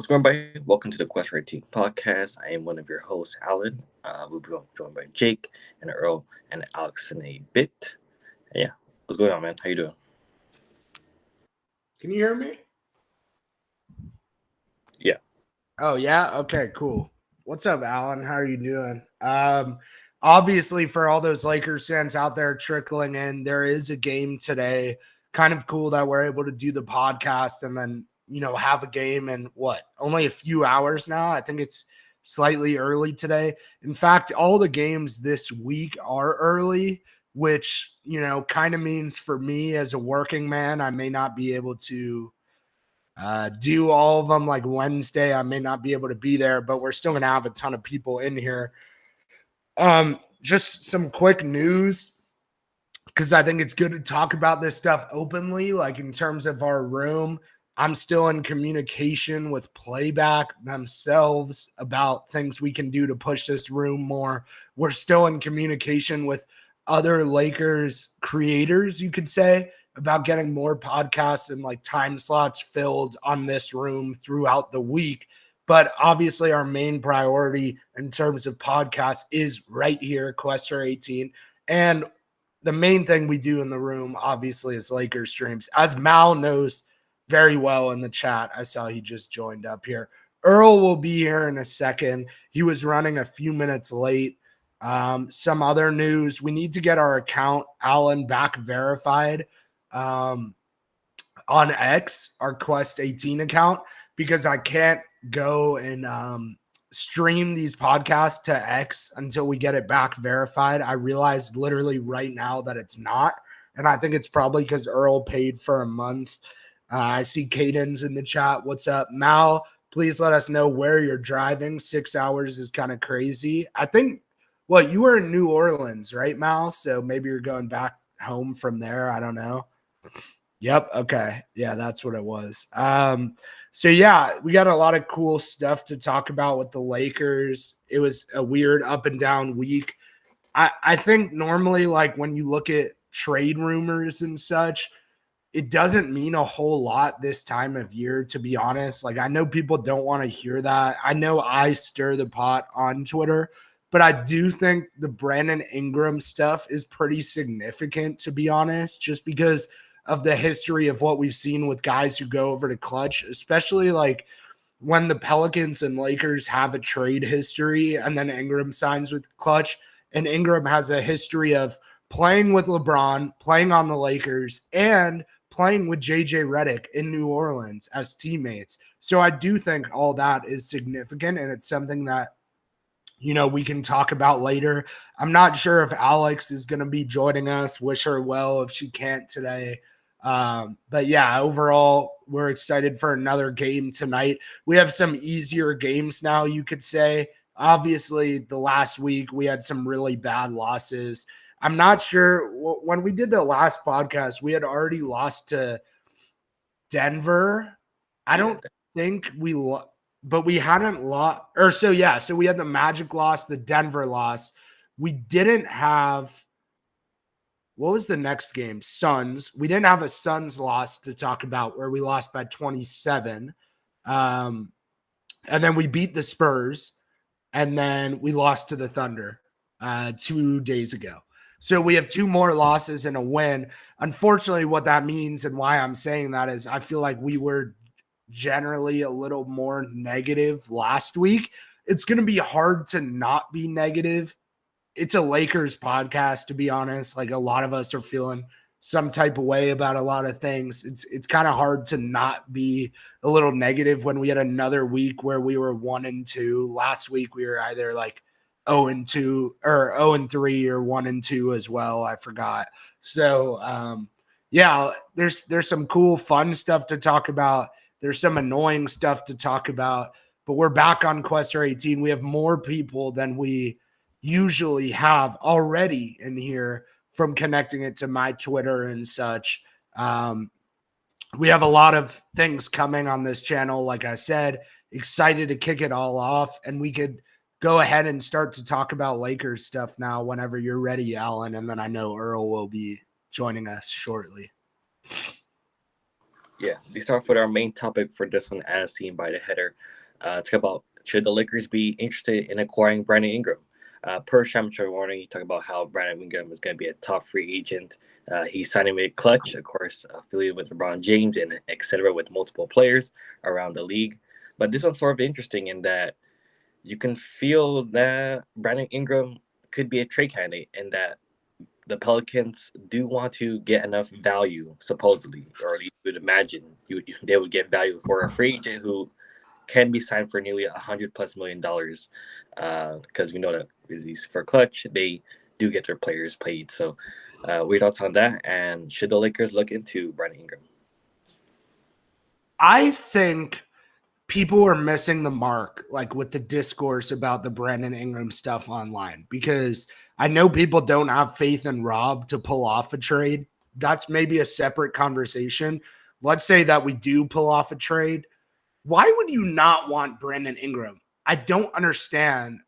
What's going on, everybody? Welcome to the Quest Team podcast. I am one of your hosts, Alan. We'll be joined by Jake and Earl and Alex in a bit. Yeah, what's going on, man? How you doing? Can you hear me? Yeah. Oh yeah. Okay. Cool. What's up, Alan? How are you doing? Obviously, for all those Lakers fans out there trickling in, there is a game today. Kind of cool that we're able to do the podcast and then have a game in only a few hours now. I think it's slightly early today. In fact, all the games this week are early, which kind of means for me as a working man, I may not be able to do all of them like Wednesday. I may not be able to be there, but we're still going to have a ton of people in here. Just some quick news because I think it's good to talk about this stuff openly. Like in terms of our room, I'm still in communication with Playback themselves about things we can do to push this room more. We're still in communication with other Lakers creators, you could say, about getting more podcasts and like time slots filled on this room throughout the week. But obviously, our main priority in terms of podcasts is right here, Questor 18. And the main thing we do in the room, obviously, is Lakers streams. As Mal knows very well in the chat, I saw he just joined up here. Earl will be here in a second. He was running a few minutes late. Some other news, we need to get our account, Alan, back verified on X, our Quest 18 account, because I can't go and stream these podcasts to X until we get it back verified. I realized literally right now that it's not. And I think it's probably because Earl paid for a month. I see Caden's in the chat. What's up, Mal? Please let us know where you're driving. 6 hours is kind of crazy. I think, you were in New Orleans, right, Mal? So maybe you're going back home from there. I don't know. Yep. Okay. Yeah, that's what it was. So yeah, we got a lot of cool stuff to talk about with the Lakers. It was a weird up and down week. I think normally, like when you look at trade rumors and such, it doesn't mean a whole lot this time of year, to be honest. Like I know people don't want to hear that. I know I stir the pot on Twitter, but I do think the Brandon Ingram stuff is pretty significant, to be honest, just because of the history of what we've seen with guys who go over to Klutch, especially like when the Pelicans and Lakers have a trade history and then Ingram signs with Klutch, and Ingram has a history of playing with LeBron, playing on the Lakers, and playing with JJ Redick in New Orleans as teammates. So I do think all that is significant, and it's something that we can talk about later. I'm not sure if Alex is going to be joining us. Wish her well if she can't today. But yeah, overall, we're excited for another game tonight. We have some easier games now, you could say. Obviously, the last week we had some really bad losses. I'm not sure when we did the last podcast, we had already lost to Denver. I don't think but we hadn't lost, so we had the Magic loss, the Denver loss. We didn't have, what was the next game? Suns. We didn't have a Suns loss to talk about where we lost by 27. And then we beat the Spurs, and then we lost to the Thunder 2 days ago. So we have 2 more losses and a win. Unfortunately, what that means and why I'm saying that is I feel like we were generally a little more negative last week. It's going to be hard to not be negative. It's a Lakers podcast, to be honest. Like a lot of us are feeling some type of way about a lot of things. It's kind of hard to not be a little negative when we had another week where we were 1-2. Last week we were either like 0-2 or 0-3 or 1-2 as well. I forgot. So yeah, there's some cool fun stuff to talk about. There's some annoying stuff to talk about, but we're back on Questor 18. We have more people than we usually have already in here from connecting it to my Twitter and such. We have a lot of things coming on this channel. Like I said, excited to kick it all off, and we could go ahead and start to talk about Lakers stuff now whenever you're ready, Alan. And then I know Earl will be joining us shortly. Yeah, we start off with our main topic for this one, as seen by the header. Talk about should the Lakers be interested in acquiring Brandon Ingram? Per Amateur Warning, he talked about how Brandon Ingram is going to be a top free agent. He's signing with Klutch, of course, affiliated with LeBron James, and etc. with multiple players around the league. But this one's sort of interesting in that you can feel that Brandon Ingram could be a trade candidate, and that the Pelicans do want to get enough value, supposedly, or at least you would imagine they would get value for a free agent who can be signed for nearly $100+ million. Because we know that at least for Clutch, they do get their players paid. So, what thoughts on that? And should the Lakers look into Brandon Ingram? I think people are missing the mark, like with the discourse about the Brandon Ingram stuff online, because I know people don't have faith in Rob to pull off a trade. That's maybe a separate conversation. Let's say that we do pull off a trade. Why would you not want Brandon Ingram? I don't understand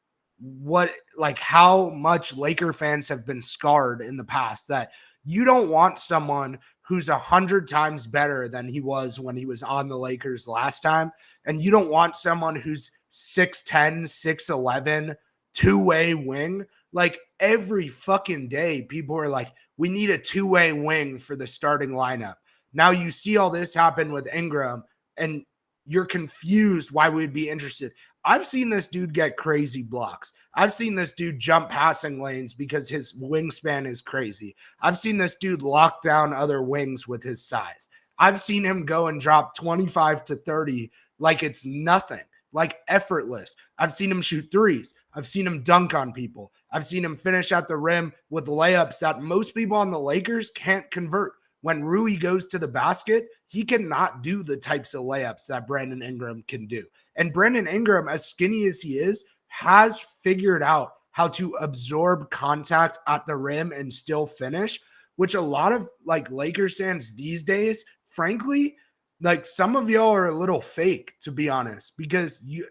how much Laker fans have been scarred in the past that you don't want someone who's 100 times better than he was when he was on the Lakers last time. And you don't want someone who's 6'10, 6'11, two-way wing. Like every fucking day, people are like, we need a two-way wing for the starting lineup. Now you see all this happen with Ingram, and you're confused why we'd be interested. I've seen this dude get crazy blocks. I've seen this dude jump passing lanes because his wingspan is crazy. I've seen this dude lock down other wings with his size. I've seen him go and drop 25 to 30 like it's nothing, like effortless. I've seen him shoot threes. I've seen him dunk on people. I've seen him finish at the rim with layups that most people on the Lakers can't convert. When Rui goes to the basket, he cannot do the types of layups that Brandon Ingram can do. And Brandon Ingram, as skinny as he is, has figured out how to absorb contact at the rim and still finish, which a lot of like Lakers fans these days, frankly, like some of y'all are a little fake, to be honest, because you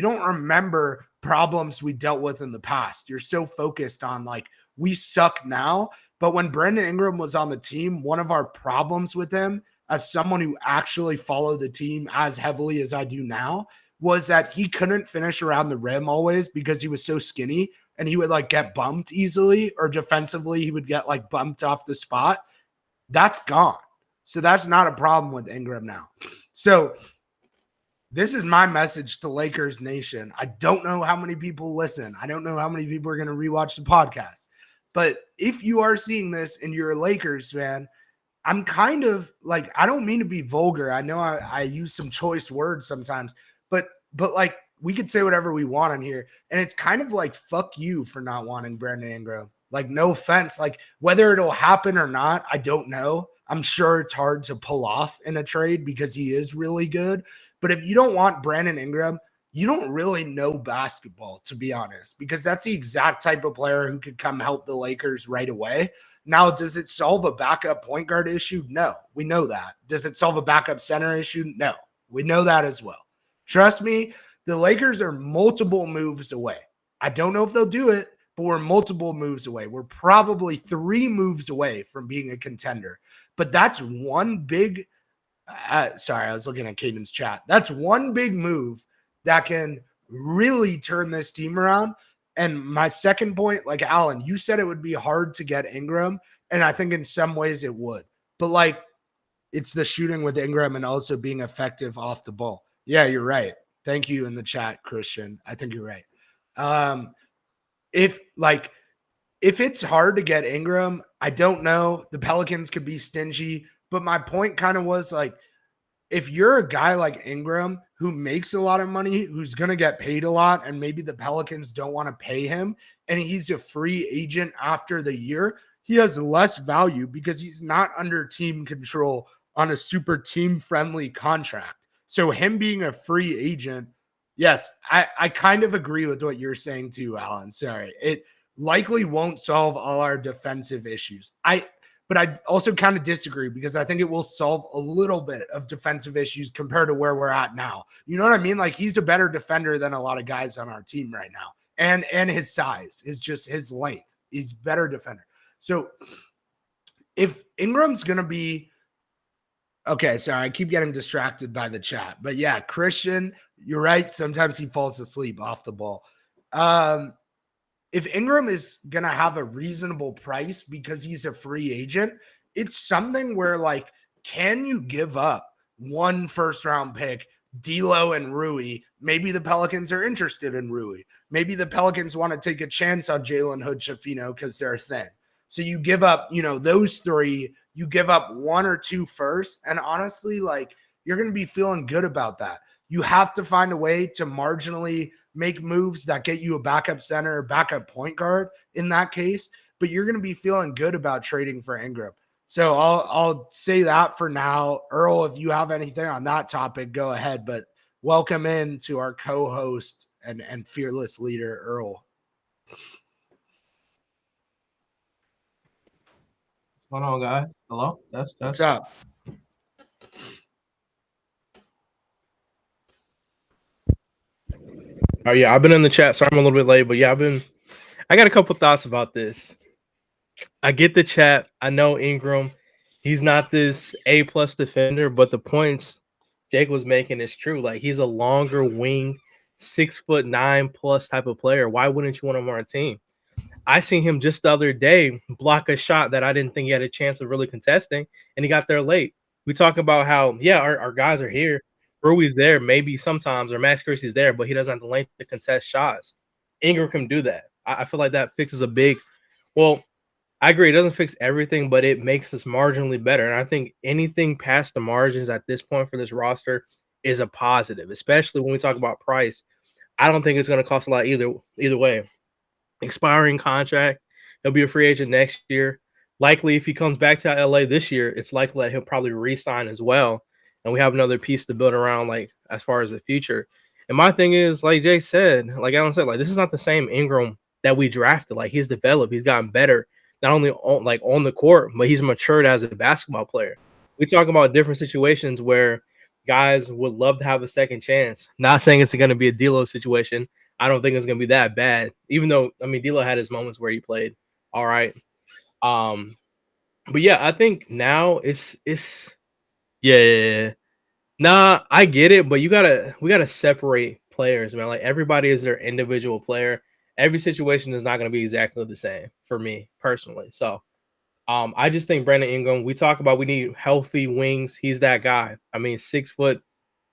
don't remember problems we dealt with in the past. You're so focused on like we suck now. But when Brandon Ingram was on the team, one of our problems with him, as someone who actually followed the team as heavily as I do now, was that he couldn't finish around the rim always because he was so skinny, and he would like get bumped easily, or defensively he would get like bumped off the spot. That's gone. So that's not a problem with Ingram now. So this is my message to Lakers Nation. I don't know how many people listen. I don't know how many people are going to rewatch the podcast. But if you are seeing this and you're a Lakers fan, I'm kind of like, I don't mean to be vulgar. I know I use some choice words sometimes, but like we could say whatever we want on here. And it's kind of like, fuck you for not wanting Brandon Ingram. Like, no offense. Like, whether it'll happen or not, I don't know. I'm sure it's hard to pull off in a trade because he is really good. But if you don't want Brandon Ingram, you don't really know basketball, to be honest, because that's the exact type of player who could come help the Lakers right away. Now, does it solve a backup point guard issue? No, we know that. Does it solve a backup center issue? No, we know that as well. Trust me, the Lakers are multiple moves away. I don't know if they'll do it, but we're multiple moves away. We're probably 3 moves away from being a contender. But that's one big sorry, I was looking at Caden's chat. That's one big move that can really turn this team around. And my second point, like Alan, you said it would be hard to get Ingram, and I think in some ways it would. But like, it's the shooting with Ingram and also being effective off the ball. Yeah, you're right. Thank you in the chat, Christian. I think you're right. If it's hard to get Ingram, I don't know. The Pelicans could be stingy, but my point kind of was like, if you're a guy like Ingram who makes a lot of money, who's going to get paid a lot, and maybe the Pelicans don't want to pay him, and he's a free agent after the year, he has less value because he's not under team control on a super team-friendly contract. So him being a free agent, yes, I kind of agree with what you're saying too, Alan. Sorry. It likely won't solve all our defensive issues. But I also kind of disagree because I think it will solve a little bit of defensive issues compared to where we're at now. You know what I mean? Like, he's a better defender than a lot of guys on our team right now. And his size is just his length. He's better defender. So if Ingram's going to be Okay, sorry, I keep getting distracted by the chat. But yeah, Christian, you're right. Sometimes he falls asleep off the ball. If Ingram is going to have a reasonable price because he's a free agent, it's something where, like, can you give up one first round pick, D'Lo and Rui? Maybe the Pelicans are interested in Rui. Maybe the Pelicans want to take a chance on Jalen Hood Schifino because they're thin. So you give up, those three, you give up one or two first. And honestly, like, you're going to be feeling good about that. You have to find a way to marginally make moves that get you a backup center, backup point guard in that case, but you're going to be feeling good about trading for Ingram. So I'll say that for now. Earl, if you have anything on that topic, go ahead. But welcome in to our co-host and fearless leader, Earl. What's going on, guys? Hello? What's up? Oh yeah, I've been in the chat, so I'm a little bit late, but yeah, I got a couple thoughts about this. I get the chat. I know Ingram, he's not this A+ defender, but the points Jake was making is true. Like, he's a longer wing, 6'9+ type of player. Why wouldn't you want him on our team? I seen him just the other day block a shot that I didn't think he had a chance of really contesting, and he got there late. We talk about how, yeah, our guys are here. Rui's there, maybe sometimes, or Max Christie's there, but he doesn't have the length to contest shots. Ingram can do that. I feel like that fixes well, I agree, it doesn't fix everything, but it makes us marginally better. And I think anything past the margins at this point for this roster is a positive, especially when we talk about price. I don't think it's going to cost a lot either way. Expiring contract, he'll be a free agent next year. Likely, if he comes back to LA this year, it's likely that he'll probably re-sign as well. And we have another piece to build around, like, as far as the future. And my thing is, like Jake said, like Alan said, like, this is not the same Ingram that we drafted. Like, he's developed, he's gotten better, not only on the court, but he's matured as a basketball player. We talk about different situations where guys would love to have a second chance. Not saying it's going to be a D'Lo situation. I don't think it's going to be that bad, even though, I mean, D'Lo had his moments where he played all right. But yeah, I think now it's yeah. Nah, I get it, but we gotta separate players, man. Like, everybody is their individual player. Every situation is not gonna be exactly the same for me personally. So I just think Brandon Ingram, we talk about we need healthy wings. He's that guy. I mean, 6 foot.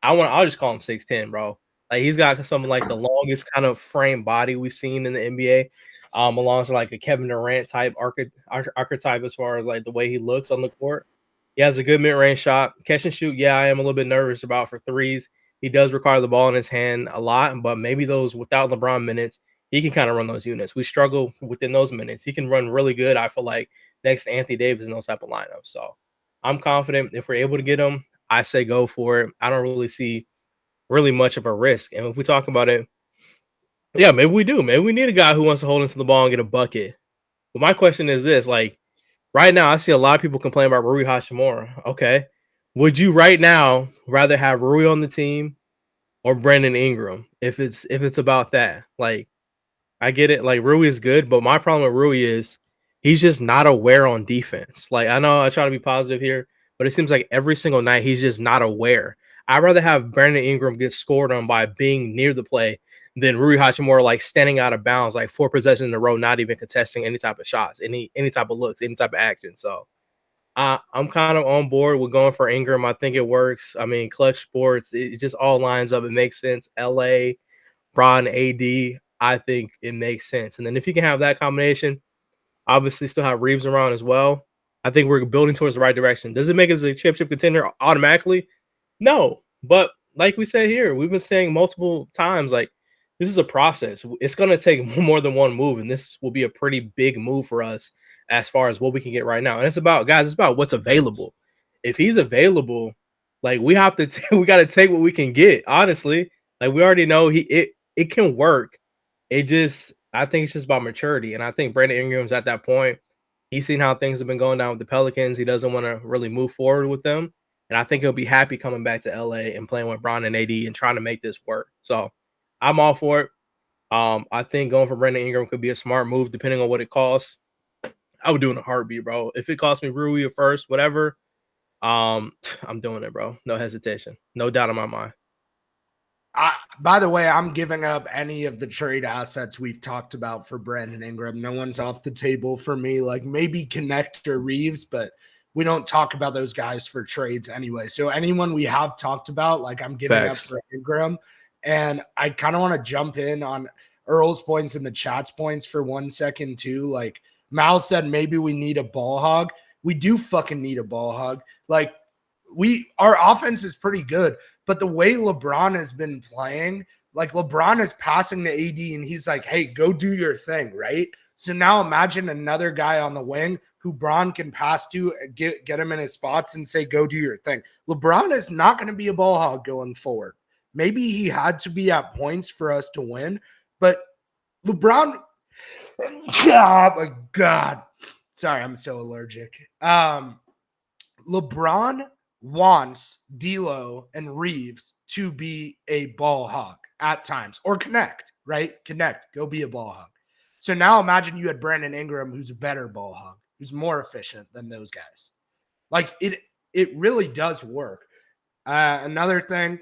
I'll just call him 6'10", bro. Like, he's got something like the longest kind of frame body we've seen in the NBA. Alongside like a Kevin Durant type archetype as far as like the way he looks on the court. He has a good mid-range shot. Catch and shoot, yeah, I am a little bit nervous about for threes. He does require the ball in his hand a lot, but maybe those without LeBron minutes, he can kind of run those units. We struggle within those minutes. He can run really good, I feel like, next to Anthony Davis in those type of lineups. So I'm confident if we're able to get him, I say go for it. I don't really see really much of a risk. And if we talk about it, yeah, maybe we do. Maybe we need a guy who wants to hold into the ball and get a bucket. But my question is this, like, right now I see a lot of people complain about Rui Hachimura. Okay. Would you right now rather have Rui on the team or Brandon Ingram if it's about that? Like, I get it. Like, Rui is good, but my problem with Rui is he's just not aware on defense. Like, I know I try to be positive here, but it seems like every single night he's just not aware. I'd rather have Brandon Ingram get scored on by being near the play than Rui Hachimura like standing out of bounds, like 4 possessions in a row, not even contesting any type of shots, any type of looks, any type of action. So I'm kind of on board with going for Ingram. I think it works. I mean, Klutch Sports, it just all lines up. It makes sense. LA, Bron, AD, I think it makes sense. And then if you can have that combination, obviously still have Reeves around as well, I think we're building towards the right direction. Does it make us a championship contender automatically? No. But like we said here, we've been saying multiple times, like, this is a process. It's going to take more than one move, and this will be a pretty big move for us as far as what we can get right now. And it's about, guys, it's about what's available. If he's available, like, we have to we got to take what we can get, honestly. Like, we already know it can work. I think it's just about maturity. And I think Brandon Ingram's at that point. He's seen how things have been going down with the Pelicans. He doesn't want to really move forward with them. And I think he'll be happy coming back to LA and playing with Bron and AD and trying to make this work. So I'm all for it. I think going for Brandon Ingram could be a smart move depending on what it costs. I would do it in a heartbeat, bro. If it costs me Rui or first, whatever, I'm doing it, bro. No hesitation. No doubt in my mind. By the way, I'm giving up any of the trade assets we've talked about for Brandon Ingram. No one's off the table for me. Like maybe Connect or Reeves, but we don't talk about those guys for trades anyway. So anyone we have talked about, like I'm giving up for Ingram. And I kind of want to jump in on Earl's points and the chat's points for 1 second too. Like Mal said, maybe we need a ball hog. We do fucking need a ball hog. Like our offense is pretty good, but the way LeBron has been playing, like LeBron is passing to AD and he's like, hey, go do your thing, right? So now imagine another guy on the wing who Bron can pass to, get him in his spots and say, go do your thing. LeBron is not going to be a ball hog going forward. Maybe he had to be at points for us to win, but LeBron, oh my God. Sorry, I'm so allergic. LeBron wants D'Lo and Reeves to be a ball hog at times, or Connect, right? Connect, go be a ball hog. So now imagine you had Brandon Ingram, who's a better ball hog, who's more efficient than those guys. Like it really does work. Another thing,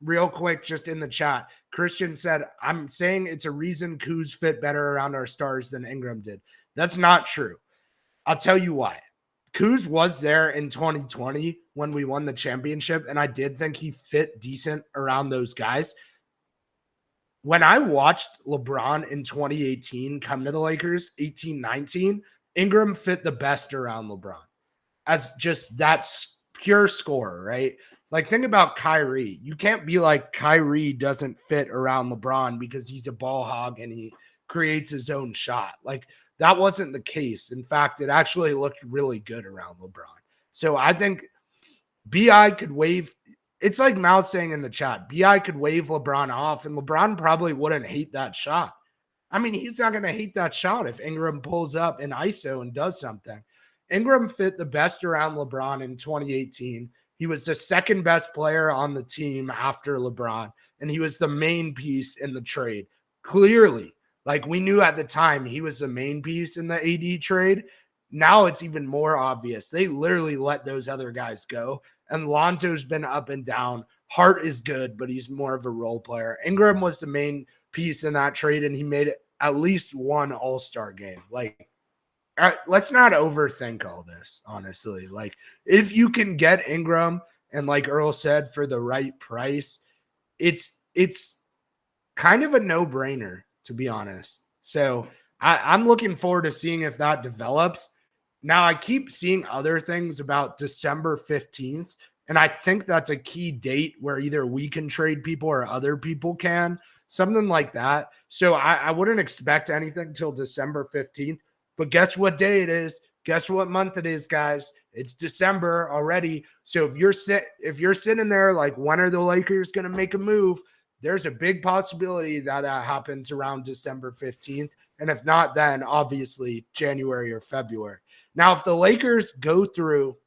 real quick, just in the chat, Christian said, I'm saying it's a reason Kuz fit better around our stars than Ingram did. That's not true. I'll tell you why. Kuz was there in 2020 when we won the championship, and I did think he fit decent around those guys. When I watched LeBron in 2018 come to the Lakers, 18-19, Ingram fit the best around LeBron as just that's pure scorer, right? Like, think about Kyrie. You can't be like Kyrie doesn't fit around LeBron because he's a ball hog and he creates his own shot. Like, that wasn't the case. In fact, it actually looked really good around LeBron. So I think BI could wave. It's like Mal saying in the chat, BI could wave LeBron off, and LeBron probably wouldn't hate that shot. I mean, he's not going to hate that shot if Ingram pulls up in ISO and does something. Ingram fit the best around LeBron in 2018. He was the second best player on the team after LeBron, and he was the main piece in the trade. Clearly, like we knew at the time he was the main piece in the AD trade. Now it's even more obvious. They literally let those other guys go. And Lonzo's been up and down. Hart is good, but he's more of a role player. Ingram was the main piece in that trade, and he made at least one all-star game. Like, let's not overthink all this, honestly. Like, if you can get Ingram, and like Earl said, for the right price, it's kind of a no-brainer, to be honest. So I'm looking forward to seeing if that develops. Now, I keep seeing other things about December 15th, and I think that's a key date where either we can trade people or other people can, something like that. So I wouldn't expect anything till December 15th. But guess what day it is? Guess what month it is, guys? It's December already. So if you're sitting there like, when are the Lakers going to make a move? There's a big possibility that happens around December 15th. And if not, then obviously January or February. Now, if the Lakers go through,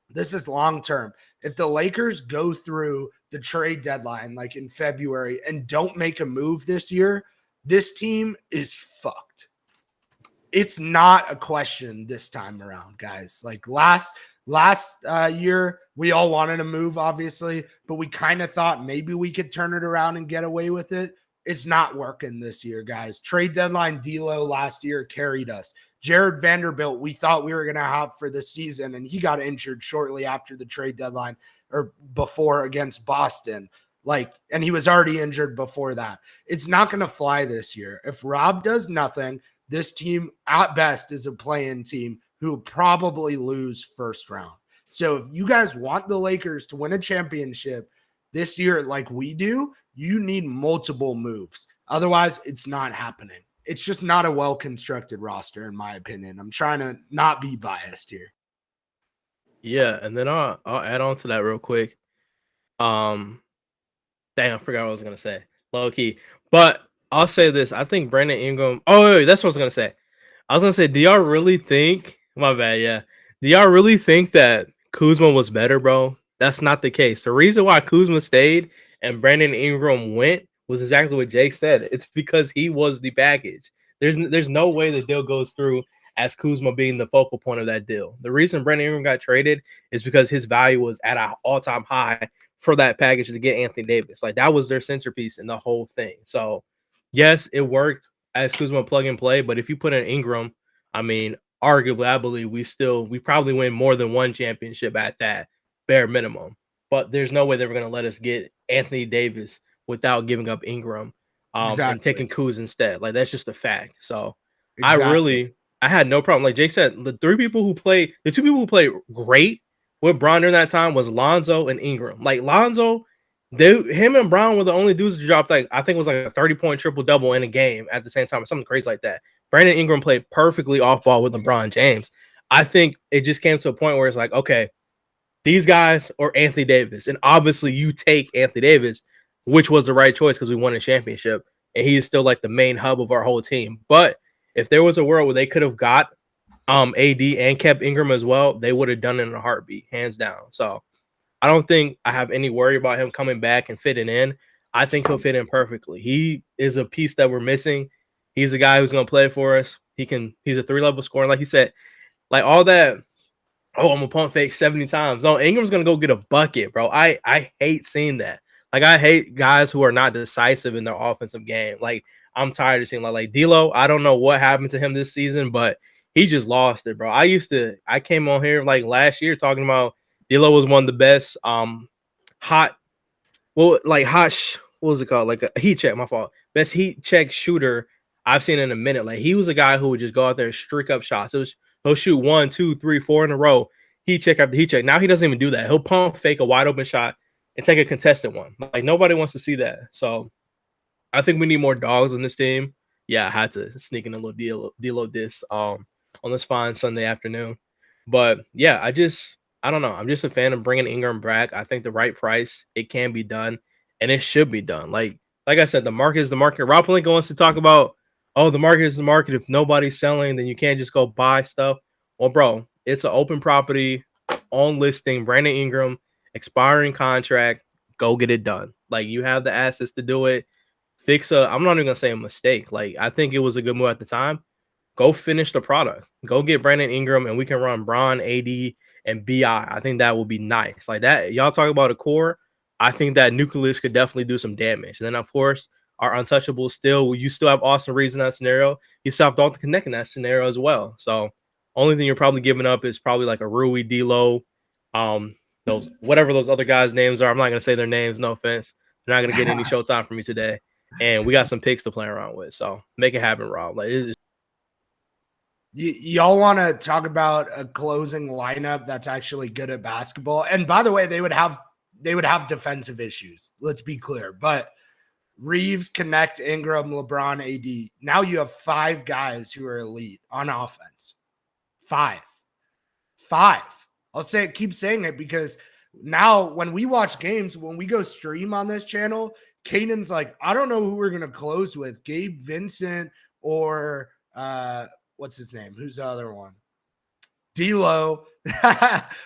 this is long term. If the Lakers go through the trade deadline, like in February, and don't make a move this year, this team is fucked. It's not a question this time around, guys. Like last year, we all wanted a move, obviously, but we kind of thought maybe we could turn it around and get away with it. It's not working this year, guys. Trade deadline D'Lo last year carried us. Jared Vanderbilt, we thought we were going to have for the season, and he got injured shortly after the trade deadline or before against Boston. And he was already injured before that. It's not going to fly this year. If Rob does nothing, this team at best is a play-in team who probably lose first round. So if you guys want the Lakers to win a championship this year like we do, you need multiple moves. Otherwise, it's not happening. It's just not a well-constructed roster, in my opinion. I'm trying to not be biased here. Yeah, and then I'll add on to that real quick. Dang, I forgot what I was gonna say. Low key, but I'll say this: I think Brandon Ingram. Oh, wait, that's what I was gonna say. I was gonna say, do y'all really think? My bad. Yeah, do y'all really think that Kuzma was better, bro? That's not the case. The reason why Kuzma stayed and Brandon Ingram went was exactly what Jake said. It's because he was the package. There's no way the deal goes through as Kuzma being the focal point of that deal. The reason Brandon Ingram got traded is because his value was at an all-time high for that package to get Anthony Davis. Like, that was their centerpiece in the whole thing. So, yes, it worked as Kuzma plug and play, but if you put in Ingram, I mean, arguably, I believe we probably win more than one championship at that bare minimum. But there's no way they were going to let us get Anthony Davis without giving up Ingram and taking Kuz instead. Like, that's just a fact. So I had no problem. Like Jay said, the two people who played great with Bron during that time was Lonzo and Ingram. Like, Lonzo, him and Brown were the only dudes that dropped, like, I think it was like a 30-point triple-double in a game at the same time, or something crazy like that. Brandon Ingram played perfectly off ball with LeBron James. I think it just came to a point where it's like, okay, these guys or Anthony Davis. And obviously you take Anthony Davis, which was the right choice because we won a championship. And he is still like the main hub of our whole team. But if there was a world where they could have got AD and kept Ingram as well, they would have done it in a heartbeat, hands down. So I don't think I have any worry about him coming back and fitting in. I think he'll fit in perfectly. He is a piece that we're missing. He's a guy who's going to play for us. He's a 3-level scorer. Like he said, like all that, oh, I'm a pump fake 70 times. No, Ingram's going to go get a bucket, bro. I hate seeing that. Like, I hate guys who are not decisive in their offensive game. Like, I'm tired of seeing like D'Lo. I don't know what happened to him this season, but he just lost it, bro. I came on here like last year talking about D'Lo was one of the best what was it called? Like a heat check, my fault. Best heat check shooter I've seen in a minute. Like, he was a guy who would just go out there and streak up shots. He'll shoot 1, 2, 3, 4 in a row. Heat check after heat check. Now he doesn't even do that. He'll pump fake a wide open shot and take a contested one. Like, nobody wants to see that. So I think we need more dogs on this team. Yeah, I had to sneak in a little D'Lo diss on this fine Sunday afternoon. But yeah, I don't know. I'm just a fan of bringing Ingram back. I think the right price, it can be done, and it should be done. Like I said, the market is the market. Rob Pelinka wants to talk about, oh, the market is the market. If nobody's selling, then you can't just go buy stuff. Well, bro, it's an open property on listing. Brandon Ingram, expiring contract. Go get it done. Like, you have the assets to do it. I'm not even gonna say a mistake. Like, I think it was a good move at the time. Go finish the product. Go get Brandon Ingram, and we can run Bron, AD, and BI. I think that would be nice. Like that, y'all talk about a core. I think that nucleus could definitely do some damage. And then, of course, our untouchables you still have Austin Reeves in that scenario. You still have Dalton Connect in that scenario as well. So only thing you're probably giving up is probably like a Rui, D'Lo, whatever those other guys' names are. I'm not gonna say their names. No offense. They're not gonna get any showtime from me today. And we got some picks to play around with. So make it happen, Rob. Like, y'all want to talk about a closing lineup that's actually good at basketball? And by the way, they would have defensive issues. Let's be clear. But Reeves, Connect, Ingram, LeBron, AD. Now you have 5 guys who are elite on offense. 5. I'll keep saying it because now when we watch games, when we go stream on this channel, Kanan's like, I don't know who we're going to close with, Gabe Vincent or what's his name? Who's the other one? D'Lo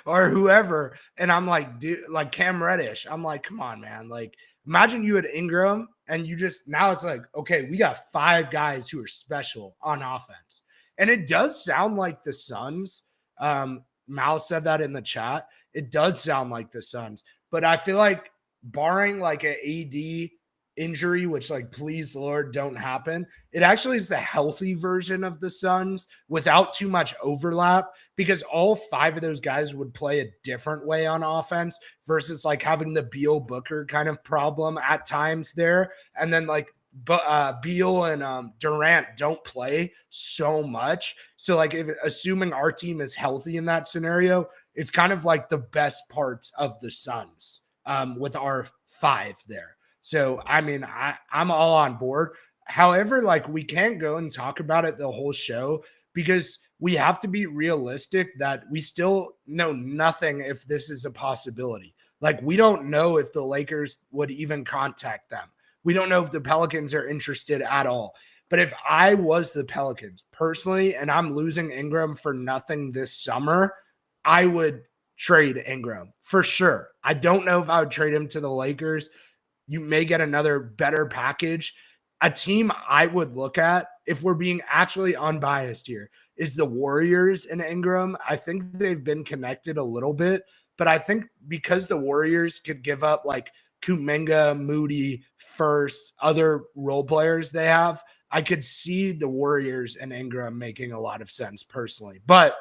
or whoever. And I'm like, dude, like Cam Reddish. I'm like, come on, man. Like, imagine you had Ingram and now it's like, okay, we got 5 guys who are special on offense. And it does sound like the Suns. Mal said that in the chat. It does sound like the Suns. But I feel like barring like an AD injury, which, like, please Lord don't happen, it actually is the healthy version of the Suns without too much overlap, because all 5 of those guys would play a different way on offense versus like having the Beal Booker kind of problem at times there. And then like Beal and Durant don't play so much. So like, assuming our team is healthy in that scenario, it's kind of like the best parts of the Suns with our 5 there. So, I mean, I'm all on board. However, like, we can't go and talk about it the whole show because we have to be realistic that we still know nothing if this is a possibility. Like, we don't know if the Lakers would even contact them. We don't know if the Pelicans are interested at all. But if I was the Pelicans personally, and I'm losing Ingram for nothing this summer, I would trade Ingram for sure. I don't know if I would trade him to the Lakers. You may get another better package. A team I would look at if we're being actually unbiased here, is the Warriors and Ingram. I think they've been connected a little bit, but I think because the Warriors could give up like Kuminga, Moody, First, other role players they have, I could see the Warriors and Ingram making a lot of sense personally. But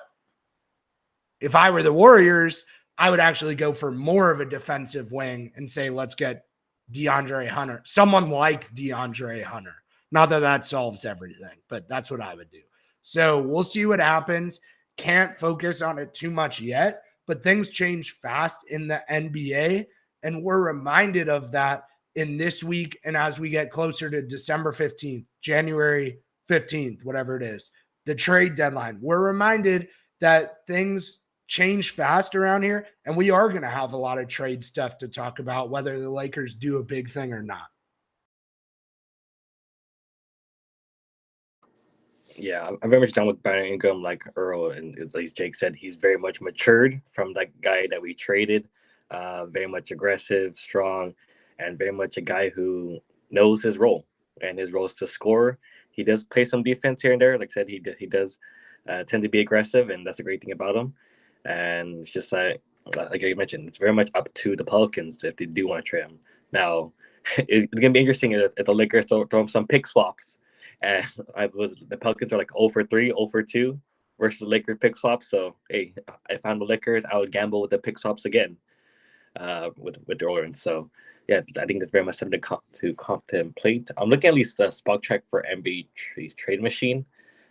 if I were the Warriors, I would actually go for more of a defensive wing and say, let's get DeAndre Hunter, someone like DeAndre Hunter. Not that that solves everything, but that's what I would do. So we'll see what happens. Can't focus on it too much yet, but things change fast in the NBA. And we're reminded of that in this week. And as we get closer to December 15th, January 15th, whatever it is, the trade deadline, we're reminded that things change fast around here, and we are going to have a lot of trade stuff to talk about, whether the Lakers do a big thing or not. Yeah, I'm very much down with Brandon Ingram, like Earl and like Jake said, he's very much matured from that guy that we traded. Very much aggressive, strong, and very much a guy who knows his role, and his role is to score. He does play some defense here and there. Like I said, he does tend to be aggressive, and that's a great thing about him. And it's just like I mentioned, it's very much up to the Pelicans if they do want to trade him. Now, it's gonna be interesting if the Lakers throw him some pick swaps, and the Pelicans are like 0 for 3, 0 for 2 versus the Lakers pick swaps. So hey, if I'm the Lakers, I would gamble with the pick swaps again, with the Orleans. So yeah, I think that's very much something to contemplate. I'm looking at least the spot check for NBA trade machine.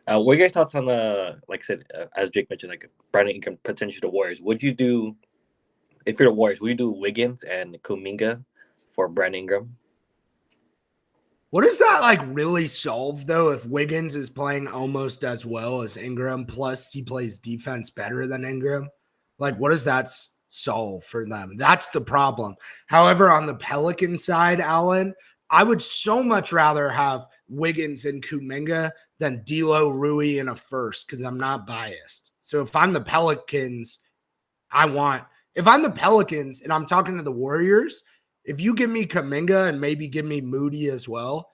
What are your guys' thoughts on like I said, as Jake mentioned, like Brandon Ingram potentially the Warriors? Would you do, if you're the Warriors, would you do Wiggins and Kuminga for Brandon Ingram? What does that like really solve though if Wiggins is playing almost as well as Ingram, plus he plays defense better than Ingram? Like, what does that solve for them? That's the problem. However, on the Pelican side, Alan, I would so much rather have Wiggins and Kuminga than D'Lo, Rui, and a first because I'm not biased. So if I'm the Pelicans, if I'm the Pelicans and I'm talking to the Warriors, if you give me Kuminga and maybe give me Moody as well,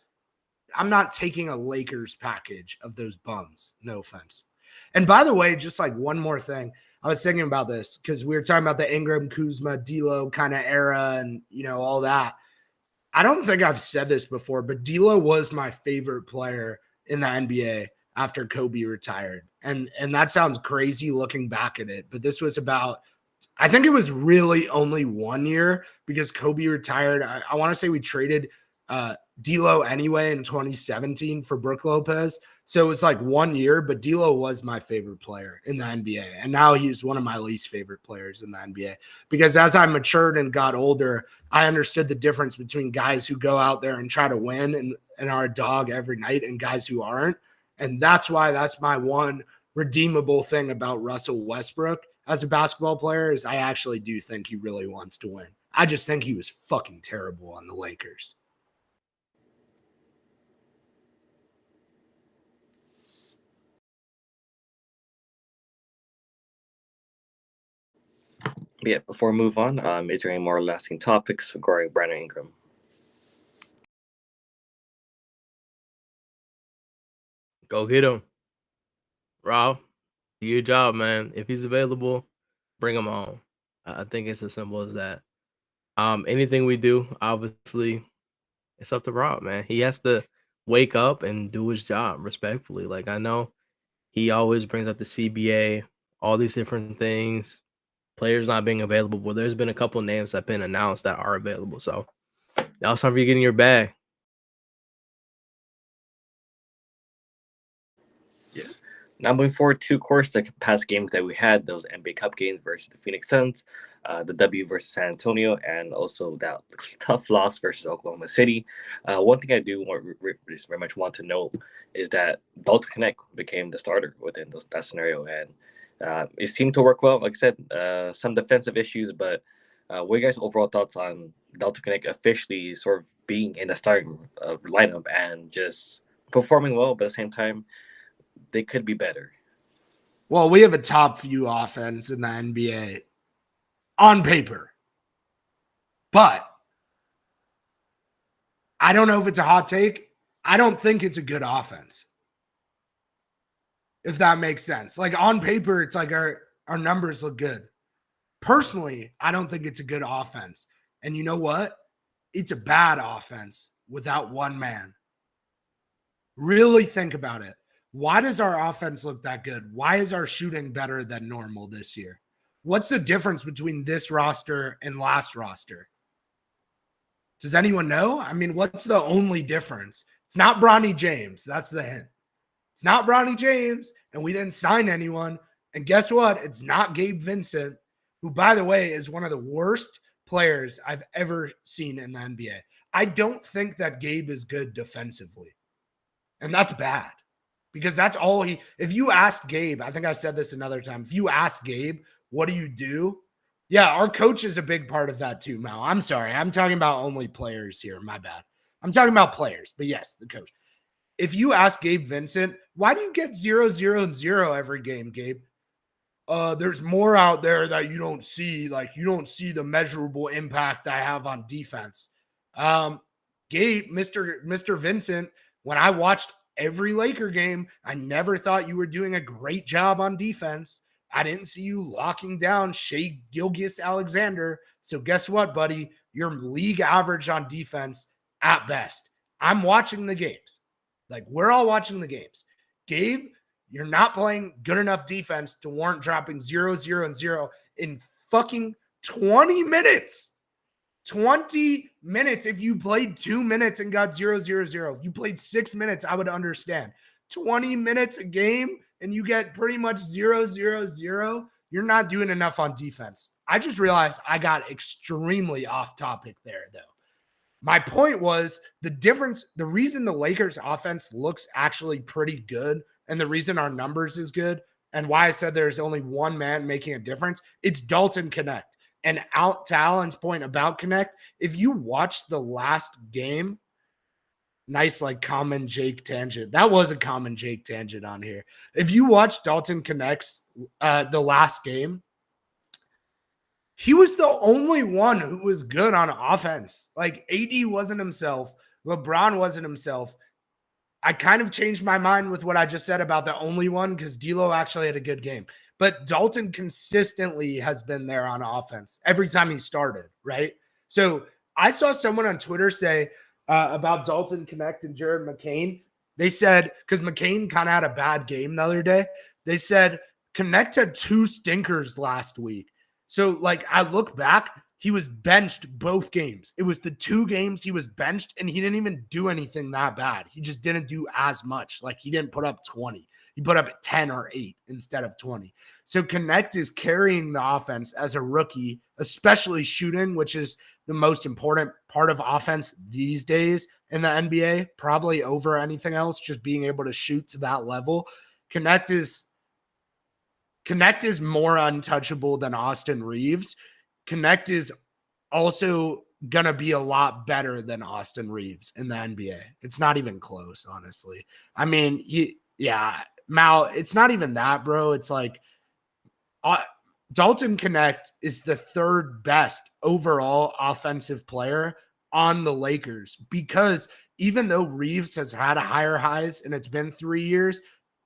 I'm not taking a Lakers package of those bums. No offense. And by the way, just like one more thing, I was thinking about this because we were talking about the Ingram, Kuzma, D'Lo kind of era and, all that. I don't think I've said this before, but D'Lo was my favorite player in the NBA after Kobe retired. And that sounds crazy looking back at it, but this was about, I think it was really only 1 year because Kobe retired. I want to say we traded D'Lo anyway in 2017 for Brook Lopez. So it was like 1 year, but D'Lo was my favorite player in the NBA. And now he's one of my least favorite players in the NBA because as I matured and got older, I understood the difference between guys who go out there and try to win and are a dog every night and guys who aren't. And that's why that's my one redeemable thing about Russell Westbrook as a basketball player is I actually do think he really wants to win. I just think he was fucking terrible on the Lakers. Yeah, before we move on, is there any more lasting topics regarding Brandon Ingram? Go get him, Rob. Do your job, man. If he's available, bring him on. I think it's as simple as that. Anything we do, obviously, it's up to Rob, man. He has to wake up and do his job respectfully. Like I know he always brings up the CBA, all these different things, players not being available. Well, there's been a couple names that have been announced that are available. So now it's time for you to get in your bag. Yeah. Now moving forward to, of course, the past games that we had, those NBA Cup games versus the Phoenix Suns, the W versus San Antonio, and also that tough loss versus Oklahoma City. One thing I do very much want to know is that Dalton Connect became the starter within that scenario, and it seemed to work well. Like I said, some defensive issues, but what are you guys' overall thoughts on Dalton Connect officially sort of being in the starting lineup and just performing well, but at the same time, they could be better? Well, we have a top few offense in the NBA on paper, but I don't know if it's a hot take. I don't think it's a good offense. if that makes sense. Like on paper, it's like our numbers look good. Personally, I don't think it's a good offense. And you know what? It's a bad offense without one man. Really think about it. Why does our offense look that good? Why is our shooting better than normal this year? What's the difference between this roster and last roster? Does anyone know? I mean, what's the only difference? It's not Bronny James. That's the hint. It's not Bronny James, and we didn't sign anyone. And guess what? It's not Gabe Vincent, who, by the way, is one of the worst players I've ever seen in the NBA. I don't think that Gabe is good defensively. And that's bad because that's all he – if you ask Gabe, I think I said this another time. If you ask Gabe, what do you do? Yeah, our coach is a big part of that too, Mal. I'm sorry. I'm talking about only players here. My bad. I'm talking about players, but yes, the coach. If you ask Gabe Vincent, why do you get 0, 0, and 0 every game, Gabe? There's more out there that you don't see. Like, you don't see the measurable impact I have on defense. Gabe, Mr. Vincent, when I watched every Laker game, I never thought you were doing a great job on defense. I didn't see you locking down Shai Gilgeous-Alexander. So guess what, buddy? You're league average on defense at best. I'm watching the games. Like, we're all watching the games. Gabe, you're not playing good enough defense to warrant dropping 0, 0, and 0 in fucking 20 minutes. 20 minutes. If you played 2 minutes and got 0, 0, 0. If you played 6 minutes, I would understand. 20 minutes a game and you get pretty much 0, 0, 0. You're not doing enough on defense. I just realized I got extremely off topic there, though. My point was the difference, the reason the Lakers offense looks actually pretty good and the reason our numbers is good and why I said there's only one man making a difference, it's Dalton Connect. And out to Alan's point about Connect, if you watch the last game, nice like common Jake tangent. That was a common Jake tangent on here. If you watch Dalton Connect's the last game, he was the only one who was good on offense. Like AD wasn't himself. LeBron wasn't himself. I kind of changed my mind with what I just said about the only one because D'Lo actually had a good game. But Dalton consistently has been there on offense every time he started, right? So I saw someone on Twitter say about Dalton Connect and Jared McCain. They said, because McCain kind of had a bad game the other day, they said Connect had 2 stinkers last week. So, like, I look back, he was benched both games. It was the 2 games he was benched, and he didn't even do anything that bad. He just didn't do as much. Like, he didn't put up 20. He put up 10 or 8 instead of 20. So, Connect is carrying the offense as a rookie, especially shooting, which is the most important part of offense these days in the NBA, probably over anything else, just being able to shoot to that level. Connect is more untouchable than Austin Reeves. Connect is also going to be a lot better than Austin Reeves in the NBA. It's not even close, honestly. I mean, Mal, it's not even that, bro. It's like Dalton Connect is the 3rd best overall offensive player on the Lakers because even though Reeves has had a higher highs and it's been 3 years,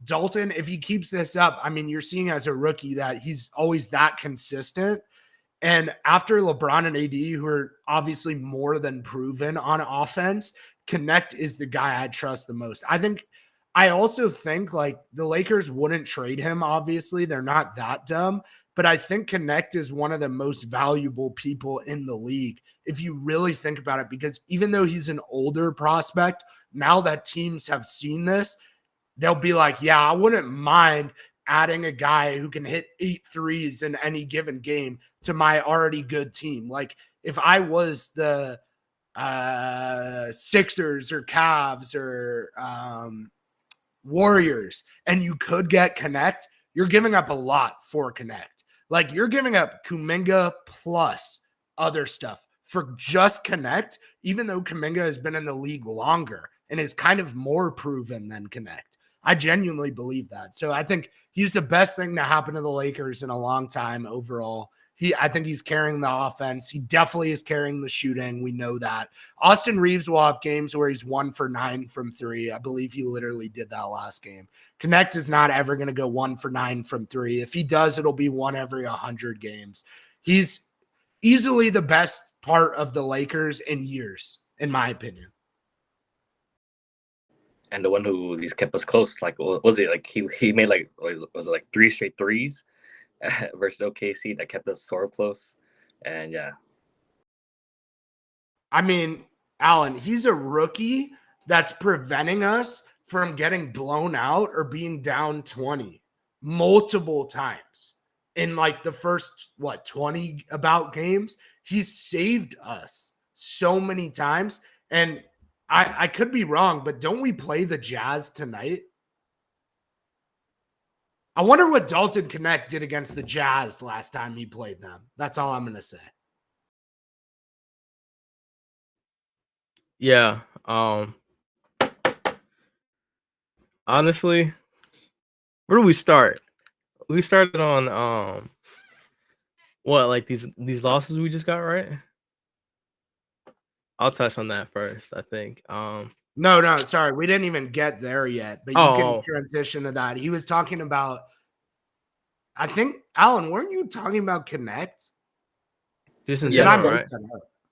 Dalton, if he keeps this up, I mean, you're seeing as a rookie that he's always that consistent. And after LeBron and AD, who are obviously more than proven on offense, Connect is the guy I trust the most. I also think like the Lakers wouldn't trade him. Obviously, they're not that dumb, but I think Connect is one of the most valuable people in the league. If you really think about it, because even though he's an older prospect, now that teams have seen this, they'll be like, yeah, I wouldn't mind adding a guy who can hit 8 threes in any given game to my already good team. Like if I was the Sixers or Cavs or Warriors and you could get Connect, you're giving up a lot for Connect. Like you're giving up Kuminga plus other stuff for just Connect, even though Kuminga has been in the league longer and is kind of more proven than Connect. I genuinely believe that. So I think he's the best thing to happen to the Lakers in a long time overall. I think he's carrying the offense. He definitely is carrying the shooting. We know that. Austin Reeves will have games where he's 1 for 9 from 3. I believe he literally did that last game. Connect is not ever going to go 1 for 9 from 3. If he does, it'll be 1 every 100 games. He's easily the best part of the Lakers in years, in my opinion. And the one who he's kept us close, like, what was it like? He made like, was it like 3 straight threes versus OKC that kept us sort of close. And yeah, I mean, Alan, he's a rookie that's preventing us from getting blown out or being down 20 multiple times in like the first 20 about games. He's saved us so many times. And I could be wrong, but don't we play the Jazz tonight? I wonder what Dalton Connect did against the Jazz last time he played them. That's all I'm going to say. Yeah. Honestly, where do we start? We started on what, like these losses we just got, right? I'll touch on that first, I think. No, sorry. We didn't even get there yet, but you can transition to that. He was talking about, I think, Alan, weren't you talking about Connect? Just in Yeah, general, right?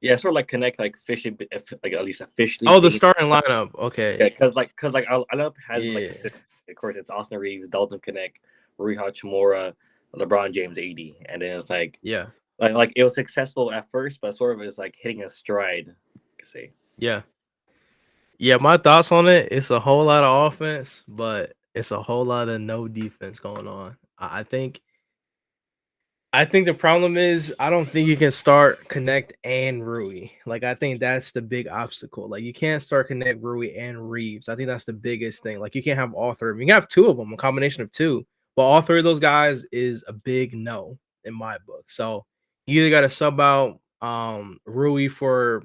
yeah, sort of like Connect, like officially, like at least officially. Oh, the starting lineup. Okay. Yeah, because I lineup has like, of course, it's Austin Reeves, Dalton Connect, Rui Hachimura, LeBron James, AD, and then it's like, yeah, like it was successful at first, but sort of is like hitting a stride. You could say. Yeah. My thoughts on it: it's a whole lot of offense, but it's a whole lot of no defense going on. I think the problem is I don't think you can start Connect and Rui. Like, I think that's the big obstacle. Like, you can't start Connect, Rui, and Reeves. I think that's the biggest thing. Like, you can't have all three. You can have two of them, a combination of two, but all three of those guys is a big no in my book. So you either got to sub out Rui for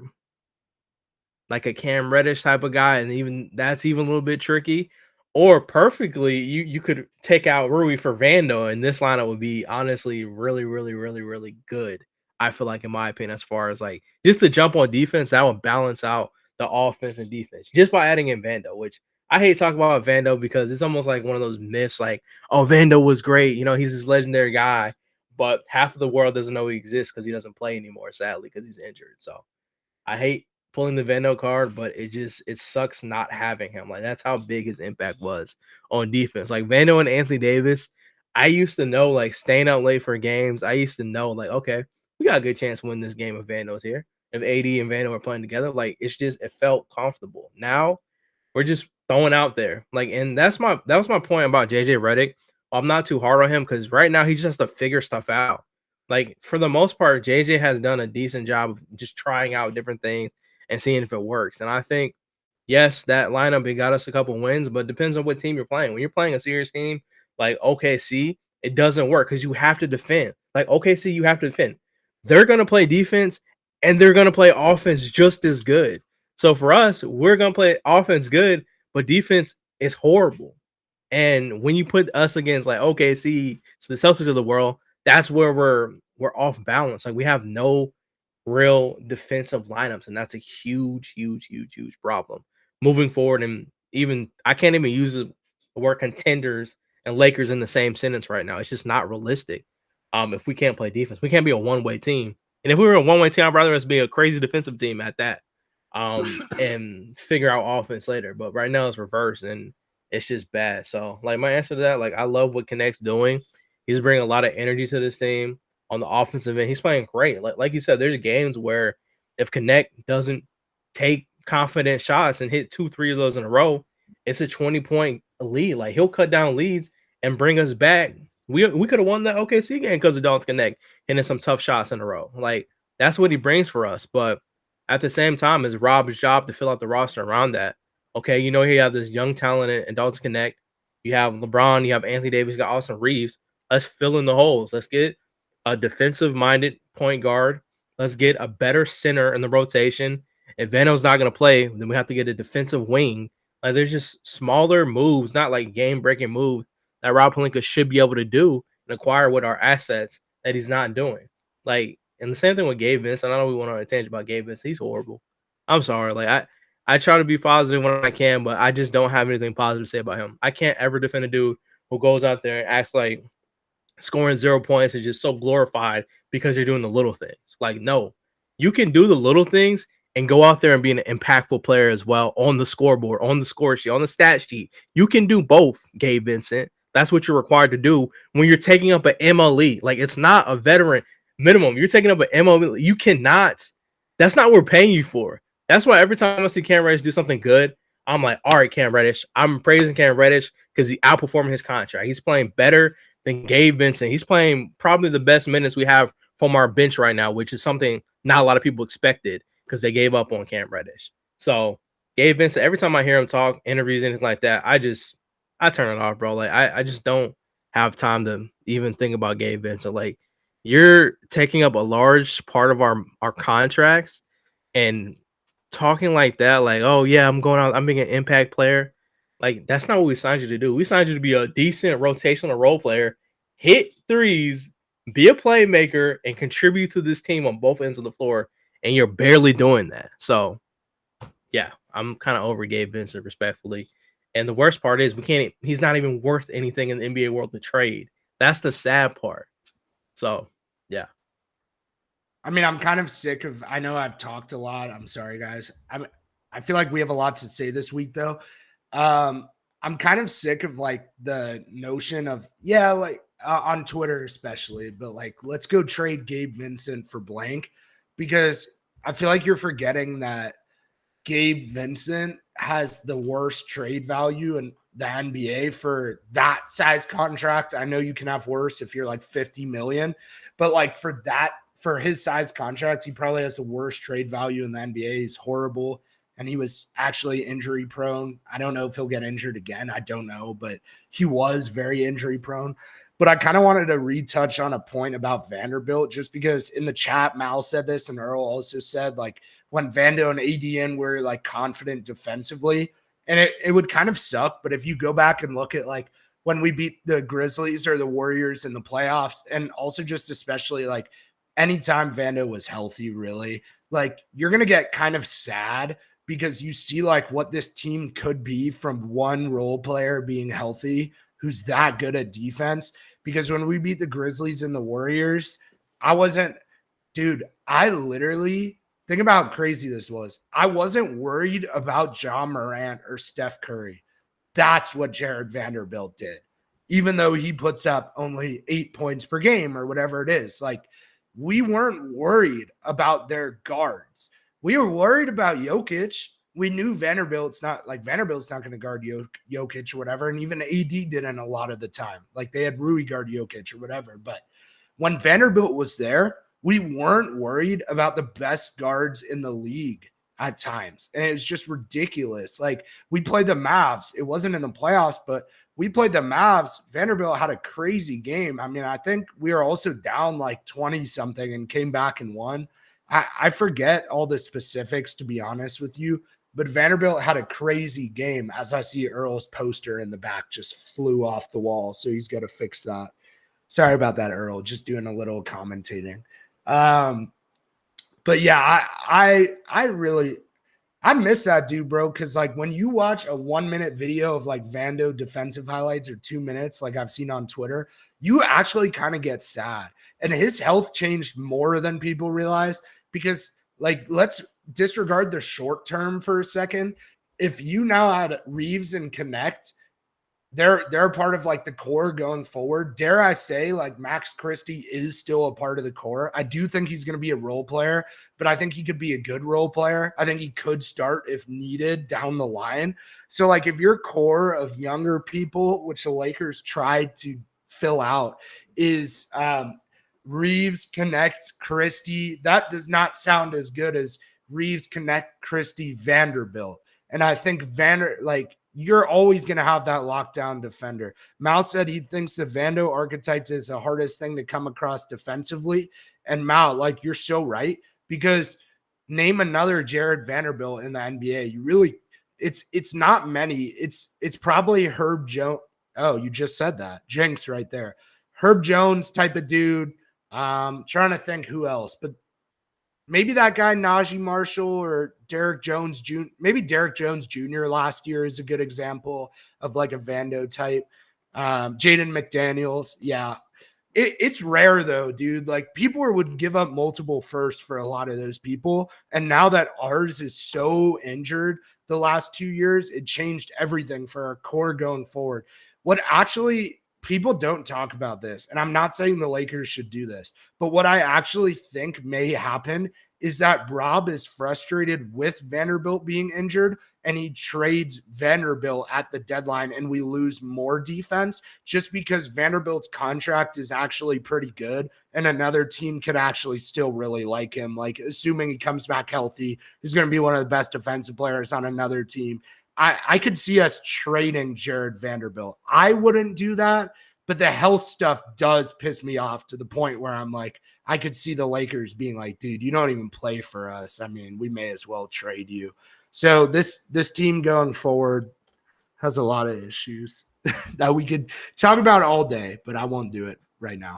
like a Cam Reddish type of guy, and even that's even a little bit tricky. Or perfectly, you could take out Rui for Vando, and this lineup would be honestly really, really, really, really good. I feel like, in my opinion, as far as like just the jump on defense, that would balance out the offense and defense just by adding in Vando, which I hate talking about Vando because it's almost like one of those myths, like, oh, Vando was great, he's this legendary guy, but half of the world doesn't know he exists because he doesn't play anymore, sadly, because he's injured. So I hate pulling the Vendo card, but it sucks not having him. Like, that's how big his impact was on defense. Like, Vando and Anthony Davis, I used to know, like, staying out late for games, I used to know, like, okay, we got a good chance to win this game if Vando's here. If AD and Vando are playing together, like, it felt comfortable. Now we're just throwing out there. Like, and that was my point about JJ Redick. I'm not too hard on him because right now he just has to figure stuff out. Like, for the most part, JJ has done a decent job of just trying out different things and seeing if it works. And I think, yes, that lineup, it got us a couple wins, but it depends on what team you're playing. When you're playing a serious team like OKC, it doesn't work because you have to defend. Like, OKC, you have to defend. They're going to play defense and they're going to play offense just as good. So for us, we're going to play offense good, but defense is horrible. And when you put us against like OKC, so the Celtics of the world, that's where we're off balance. Like, we have no real defensive lineups, and that's a huge, huge, huge, huge problem moving forward. And even I can't even use the word contenders and Lakers in the same sentence right now. It's just not realistic. If we can't play defense, we can't be a one-way team. And if we were a one-way team, I'd rather us be a crazy defensive team at that. And figure out offense later. But right now it's reversed, and it's just bad. So, like, my answer to that, like, I love what Connect's doing. He's bringing a lot of energy to this team. On the offensive end, he's playing great. Like you said, there's games where if Connect doesn't take confident shots and hit 2-3 of those in a row, it's a 20-point lead. Like, he'll cut down leads and bring us back. We could have won that OKC game because of Dalton Connect hitting some tough shots in a row. Like, that's what he brings for us. But at the same time, it's Rob's job to fill out the roster around that. Okay, you have this young talent in Dalton Connect. You have LeBron, you have Anthony Davis, you got Austin Reeves. Let's fill in the holes. Let's get a defensive-minded point guard. Let's get a better center in the rotation. If Vano's not going to play, then we have to get a defensive wing. Like, there's just smaller moves, not like game-breaking moves that Rob Pelinka should be able to do and acquire with our assets that he's not doing. Like, and the same thing with Gabe Vincent. I know we went on a tangent about Gabe Vincent. He's horrible. I'm sorry. Like, I try to be positive when I can, but I just don't have anything positive to say about him. I can't ever defend a dude who goes out there and acts like scoring 0 points is just so glorified because you're doing the little things. Like, no, you can do the little things and go out there and be an impactful player as well on the scoreboard, on the score sheet, on the stat sheet. You can do both, Gabe Vincent. That's what you're required to do when you're taking up an MLE. Like, it's not a veteran minimum. You're taking up an MLE. You cannot. That's not what we're paying you for. That's why every time I see Cam Reddish do something good, I'm like, all right, Cam Reddish. I'm praising Cam Reddish because he's outperforming his contract. He's playing better than Gabe Vincent. He's playing probably the best minutes we have from our bench right now, which is something not a lot of people expected because they gave up on Cam Reddish. So Gabe Vincent, every time I hear him talk, interviews, anything like that, I turn it off, bro. Like, I just don't have time to even think about Gabe Vincent. Like, you're taking up a large part of our contracts and talking like that, like, oh yeah, I'm going out, I'm being an impact player. Like, that's not what we signed you to do. We signed you to be a decent rotational role player, hit threes, be a playmaker, and contribute to this team on both ends of the floor. And you're barely doing that. So yeah, I'm kind of over Gabe Vincent, respectfully. And the worst part is he's not even worth anything in the NBA world to trade. That's the sad part. So yeah. I mean, I'm kind of sick of, I know I've talked a lot. I'm sorry, guys. I feel like we have a lot to say this week, though. I'm kind of sick of like the notion of, on Twitter especially, but like, let's go trade Gabe Vincent for blank, because I feel like you're forgetting that Gabe Vincent has the worst trade value in the NBA for that size contract. I know you can have worse if you're like 50 million, but like for his size contract, he probably has the worst trade value in the NBA. He's horrible. And he was actually injury prone. I don't know if he'll get injured again. I don't know, but he was very injury prone. But I kind of wanted to retouch on a point about Vanderbilt, just because in the chat, Mal said this and Earl also said, like, when Vando and ADN were like confident defensively, and it would kind of suck. But if you go back and look at like when we beat the Grizzlies or the Warriors in the playoffs, and also just especially like anytime Vando was healthy, really, like, you're going to get kind of sad because you see like what this team could be from one role player being healthy who's that good at defense. Because when we beat the Grizzlies and the Warriors, I literally, think about how crazy this was. I wasn't worried about John Morant or Steph Curry. That's what Jared Vanderbilt did. Even though he puts up only 8 points per game or whatever it is. Like, we weren't worried about their guards. We were worried about Jokic. We knew Vanderbilt's not going to guard Jokic or whatever. And even AD didn't a lot of the time. Like, they had Rui guard Jokic or whatever. But when Vanderbilt was there, we weren't worried about the best guards in the league at times. And it was just ridiculous. Like, we played the Mavs. It wasn't in the playoffs, but we played the Mavs. Vanderbilt had a crazy game. I mean, I think we were also down like 20 something and came back and won. I forget all the specifics, to be honest with you, but Vanderbilt had a crazy game. As I see Earl's poster in the back just flew off the wall. So he's got to fix that. Sorry about that, Earl. Just doing a little commentating. But yeah, I miss that dude, bro. Cause like when you watch a 1 minute video of like Vando defensive highlights or 2 minutes, like I've seen on Twitter, you actually kind of get sad. And his health changed more than people realize, because like, let's disregard the short term for a second. If you now had Reeves and Connect, they're part of like the core going forward. Dare I say, like, Max Christie is still a part of the core. I do think he's going to be a role player, but I think he could be a good role player. I think he could start if needed down the line. So like, if your core of younger people, which the Lakers tried to fill out, is Reeves, Connect, Christie, that does not sound as good as Reeves, Connect, Christie, Vanderbilt. And I think you're always going to have that lockdown defender. Mal said he thinks the Vando archetype is the hardest thing to come across defensively. And Mal, like, you're so right, because name another Jared Vanderbilt in the NBA. You really, it's not many. It's probably Herb Jones. Oh, you just said that. Jinx right there. Herb Jones type of dude. Trying to think who else, but maybe that guy Najee Marshall or Derek Jones Jr. Maybe Derek Jones Jr. last year is a good example of like a Vando type. Jaden McDaniels, yeah. It's rare though, dude. Like people would give up multiple firsts for a lot of those people, and now that ours is so injured the last 2 years, it changed everything for our core going forward. What actually people don't talk about this, and I'm not saying the Lakers should do this, but what I actually think may happen is that Rob is frustrated with Vanderbilt being injured and he trades Vanderbilt at the deadline and we lose more defense just because Vanderbilt's contract is actually pretty good and another team could actually still really like him. Like assuming he comes back healthy, he's going to be one of the best defensive players on another team. I could see us trading Jared Vanderbilt. I wouldn't do that, but the health stuff does piss me off to the point where I'm like, I could see the Lakers being like, dude, you don't even play for us. I mean, we may as well trade you. So this team going forward has a lot of issues that we could talk about all day, but I won't do it right now.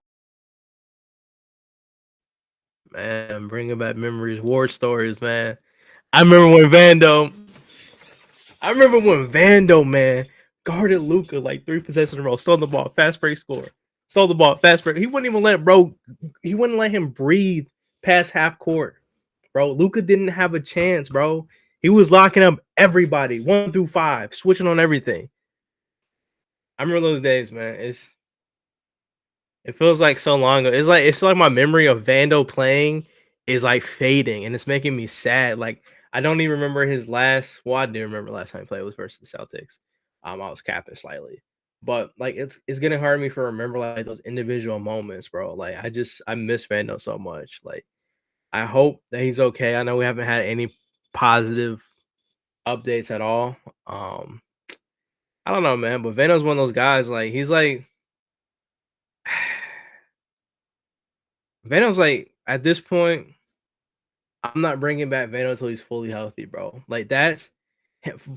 Man, bringing back memories, war stories, man. I remember when Vando, man, guarded Luka like 3 possessions in a row, stole the ball, fast break score. Stole the ball, fast break. He wouldn't even he wouldn't let him breathe past half court. Bro, Luka didn't have a chance, bro. He was locking up everybody, 1 through 5, switching on everything. I remember those days, man. It feels like so long ago. It's like my memory of Vando playing is like fading, and it's making me sad. Like I don't even remember his last. Well, I do remember last time he played was versus the Celtics. I was capping slightly, but like it's getting hard for me to remember like those individual moments, bro. Like I miss Vando so much. Like I hope that he's okay. I know we haven't had any positive updates at all. I don't know, man, but Vando's one of those guys. Like he's like. Vando's like at this point, I'm not bringing back Vando until he's fully healthy, bro. Like that's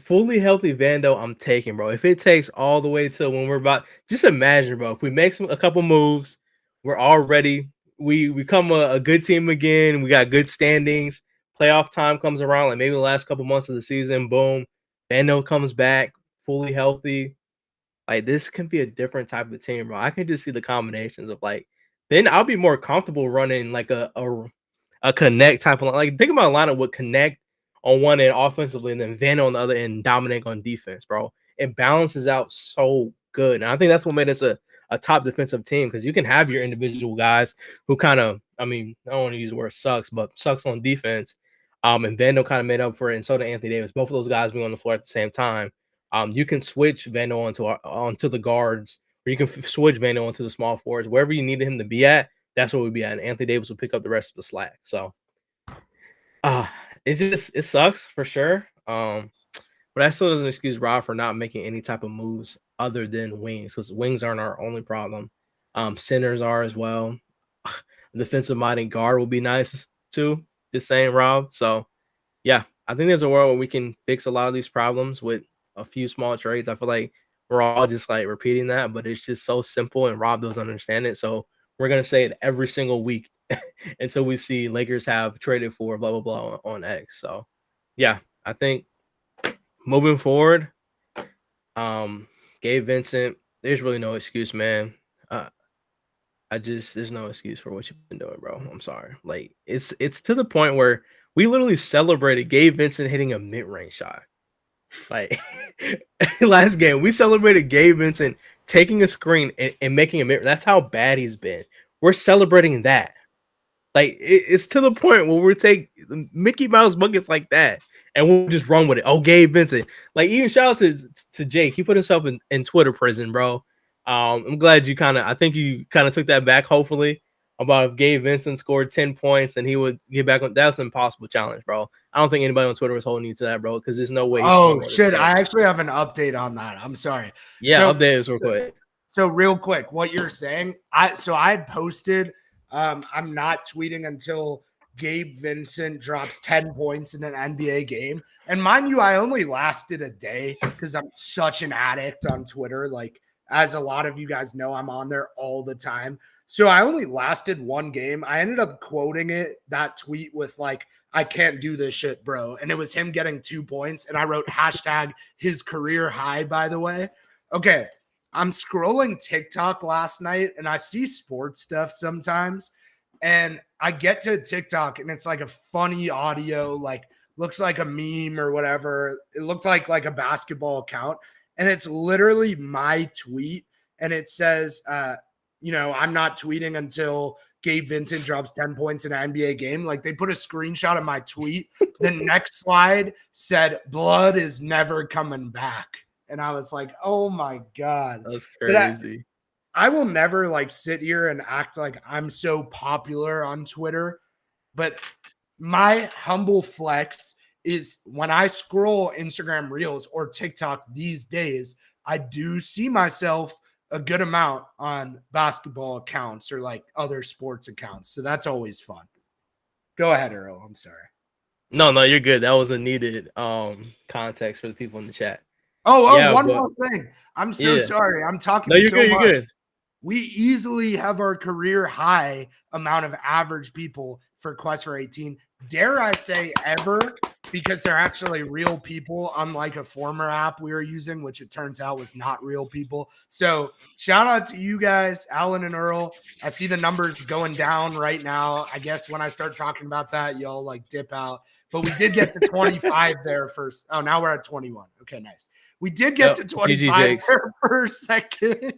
fully healthy Vando. I'm taking, bro. If it takes all the way to when we're about, just imagine, bro. If we make a couple moves, we're already we become a good team again. We got good standings. Playoff time comes around, like maybe the last couple months of the season. Boom, Vando comes back fully healthy. Like this can be a different type of team, bro. I can just see the combinations of like. Then I'll be more comfortable running like a connect type of like think about a lineup with connect on one end offensively and then Van on the other end dominate on defense, bro. It balances out so good. And I think that's what made us a top defensive team because you can have your individual guys who kind of, I mean, I don't want to use the word sucks, but sucks on defense. And Vando kind of made up for it, and so did Anthony Davis. Both of those guys being on the floor at the same time. You can switch Vando onto the guards, or you can switch Vando onto the small forwards. Wherever you needed him to be at, that's where we'd be at. And Anthony Davis will pick up the rest of the slack. So it sucks for sure. But that still doesn't excuse Rob for not making any type of moves other than wings, because wings aren't our only problem. Centers are as well. Defensive minded guard will be nice too. Just saying, Rob. So yeah, I think there's a world where we can fix a lot of these problems with a few small trades. I feel like we're all just like repeating that, but it's just so simple and Rob doesn't understand it. So we're going to say it every single week until we see Lakers have traded for blah, blah, blah on X. So yeah, I think moving forward, Gabe Vincent, there's really no excuse, man. There's no excuse for what you've been doing, bro. I'm sorry. Like it's to the point where we literally celebrated Gabe Vincent hitting a mid-range shot. Like last game, we celebrated Gabe Vincent taking a screen and making a mid. That's how bad he's been. We're celebrating that. Like it's to the point where we take Mickey Mouse buckets like that and we'll just run with it. Oh, Gabe Vincent. Like even shout out to Jake. He put himself in Twitter prison, bro. I'm glad I think you kind of took that back, hopefully, about if Gabe Vincent scored 10 points and he would get back on. That's an impossible challenge, bro. I don't think anybody on Twitter was holding you to that, bro, because there's no way. Oh, shit. I actually have an update on that. I'm sorry. Yeah, update us real quick. So real quick, what you're saying, I had posted, I'm not tweeting until Gabe Vincent drops 10 points in an NBA game. And mind you, I only lasted a day because I'm such an addict on Twitter. Like, as a lot of you guys know, I'm on there all the time. So I only lasted one game. I ended up quoting that tweet with like, I can't do this shit, bro. And it was him getting 2 points. And I wrote hashtag his career high, by the way. Okay. I'm scrolling TikTok last night and I see sports stuff sometimes. And I get to TikTok and it's like a funny audio, like looks like a meme or whatever. It looked like a basketball account. And it's literally my tweet. And it says, I'm not tweeting until Gabe Vincent drops 10 points in an NBA game. Like they put a screenshot of my tweet. The next slide said, blood is never coming back. And I was like, oh my God. That's crazy. I will never like sit here and act like I'm so popular on Twitter. But my humble flex is when I scroll Instagram Reels or TikTok these days, I do see myself a good amount on basketball accounts or like other sports accounts. So that's always fun. Go ahead, Earl. I'm sorry. No, you're good. That was a needed context for the people in the chat. One more thing. I'm so sorry. I'm talking you're so good, much. You're good. We easily have our career high amount of average people for Quest for 18. Dare I say ever, because they're actually real people, unlike a former app we were using, which it turns out was not real people. So shout out to you guys, Alan and Earl. I see the numbers going down right now. I guess when I start talking about that, y'all like dip out. But we did get to 25 there first. Oh, now we're at 21. Okay, nice. We did get to 25 there for a second.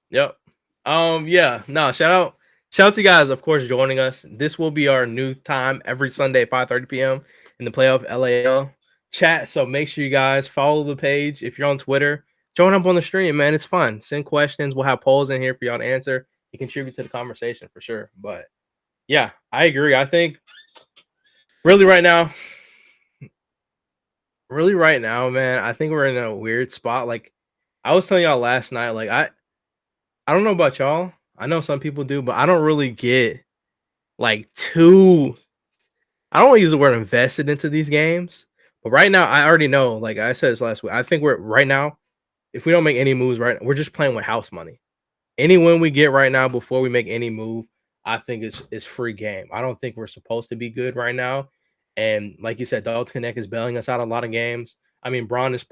Yep. Shout out to you guys, of course, joining us. This will be our new time every Sunday at 5:30 p.m. in the playoff LAL chat. So make sure you guys follow the page. If you're on Twitter, join up on the stream, man. It's fun. Send questions. We'll have polls in here for y'all to answer. You contribute to the conversation for sure. But yeah, I agree. I think really right now, man, I think we're in a weird spot. Like I was telling y'all last night, like I don't know about y'all. I know some people do, but I don't really get like I don't want to use the word invested into these games. But right now, I already know, like I said this last week, I think we're right now, if we don't make any moves right, we're just playing with house money. Any win we get right now before we make any move, I think it's free game. I don't think we're supposed to be good right now. And like you said, Dalton Connect is bailing us out a lot of games. I mean, Braun is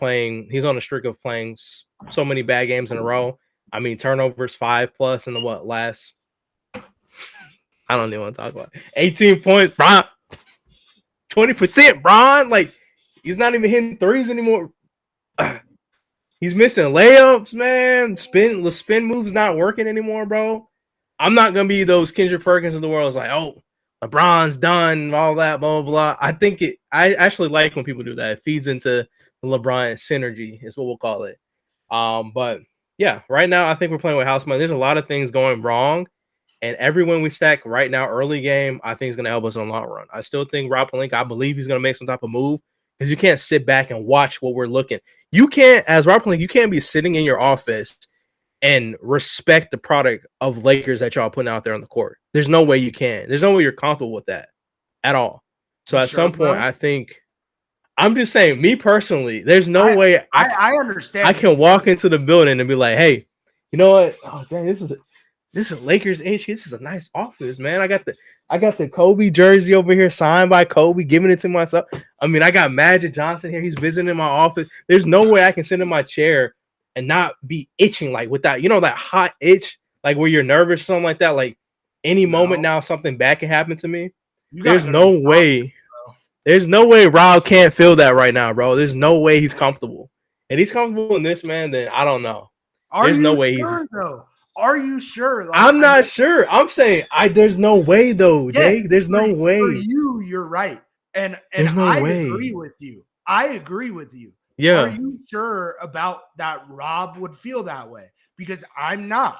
he's on a streak of playing so many bad games in a row. I mean, turnovers 5+ in the last I don't even want to talk about it. 18 points, Braun. 20%, Braun. Like, he's not even hitting threes anymore. He's missing layups, man. The spin move's not working anymore, bro. I'm not gonna be those Kendrick Perkins of the world. It's like, oh, LeBron's done and all that, blah, blah, blah. I actually like when people do that. It feeds into the LeBron synergy, is what we'll call it. But yeah, right now I think we're playing with house money. There's a lot of things going wrong, and every win we stack right now, early game, I think is going to help us in the long run. I still think Rob Pelinka, I believe he's going to make some type of move because you can't sit back and watch what we're looking. You can't, as Rob Pelinka, you can't be sitting in your office and respect the product of Lakers that y'all putting out there on the court. There's no way you can. There's no way you're comfortable with that at all. So at some point, I think. I'm just saying, me personally, there's no way I understand. I can walk into the building and be like, hey, you know what? Oh, dang, this is Lakers HQ. This is a nice office, man. I got the Kobe jersey over here signed by Kobe, giving it to myself. I mean, I got Magic Johnson here. He's visiting my office. There's no way I can sit in my chair and not be itching like with that, that hot itch, like where you're nervous or something like that. Like any moment now, something bad can happen to me. There's no way. There's no way Rob can't feel that right now, bro. There's no way he's comfortable. And he's comfortable in this, man, then I don't know. There's no way he's. Are you sure? Like, I'm not sure. I'm saying there's no way though, Jake. There's no way. For you, you're right. And I agree with you. Yeah. Are you sure about that Rob would feel that way? Because I'm not.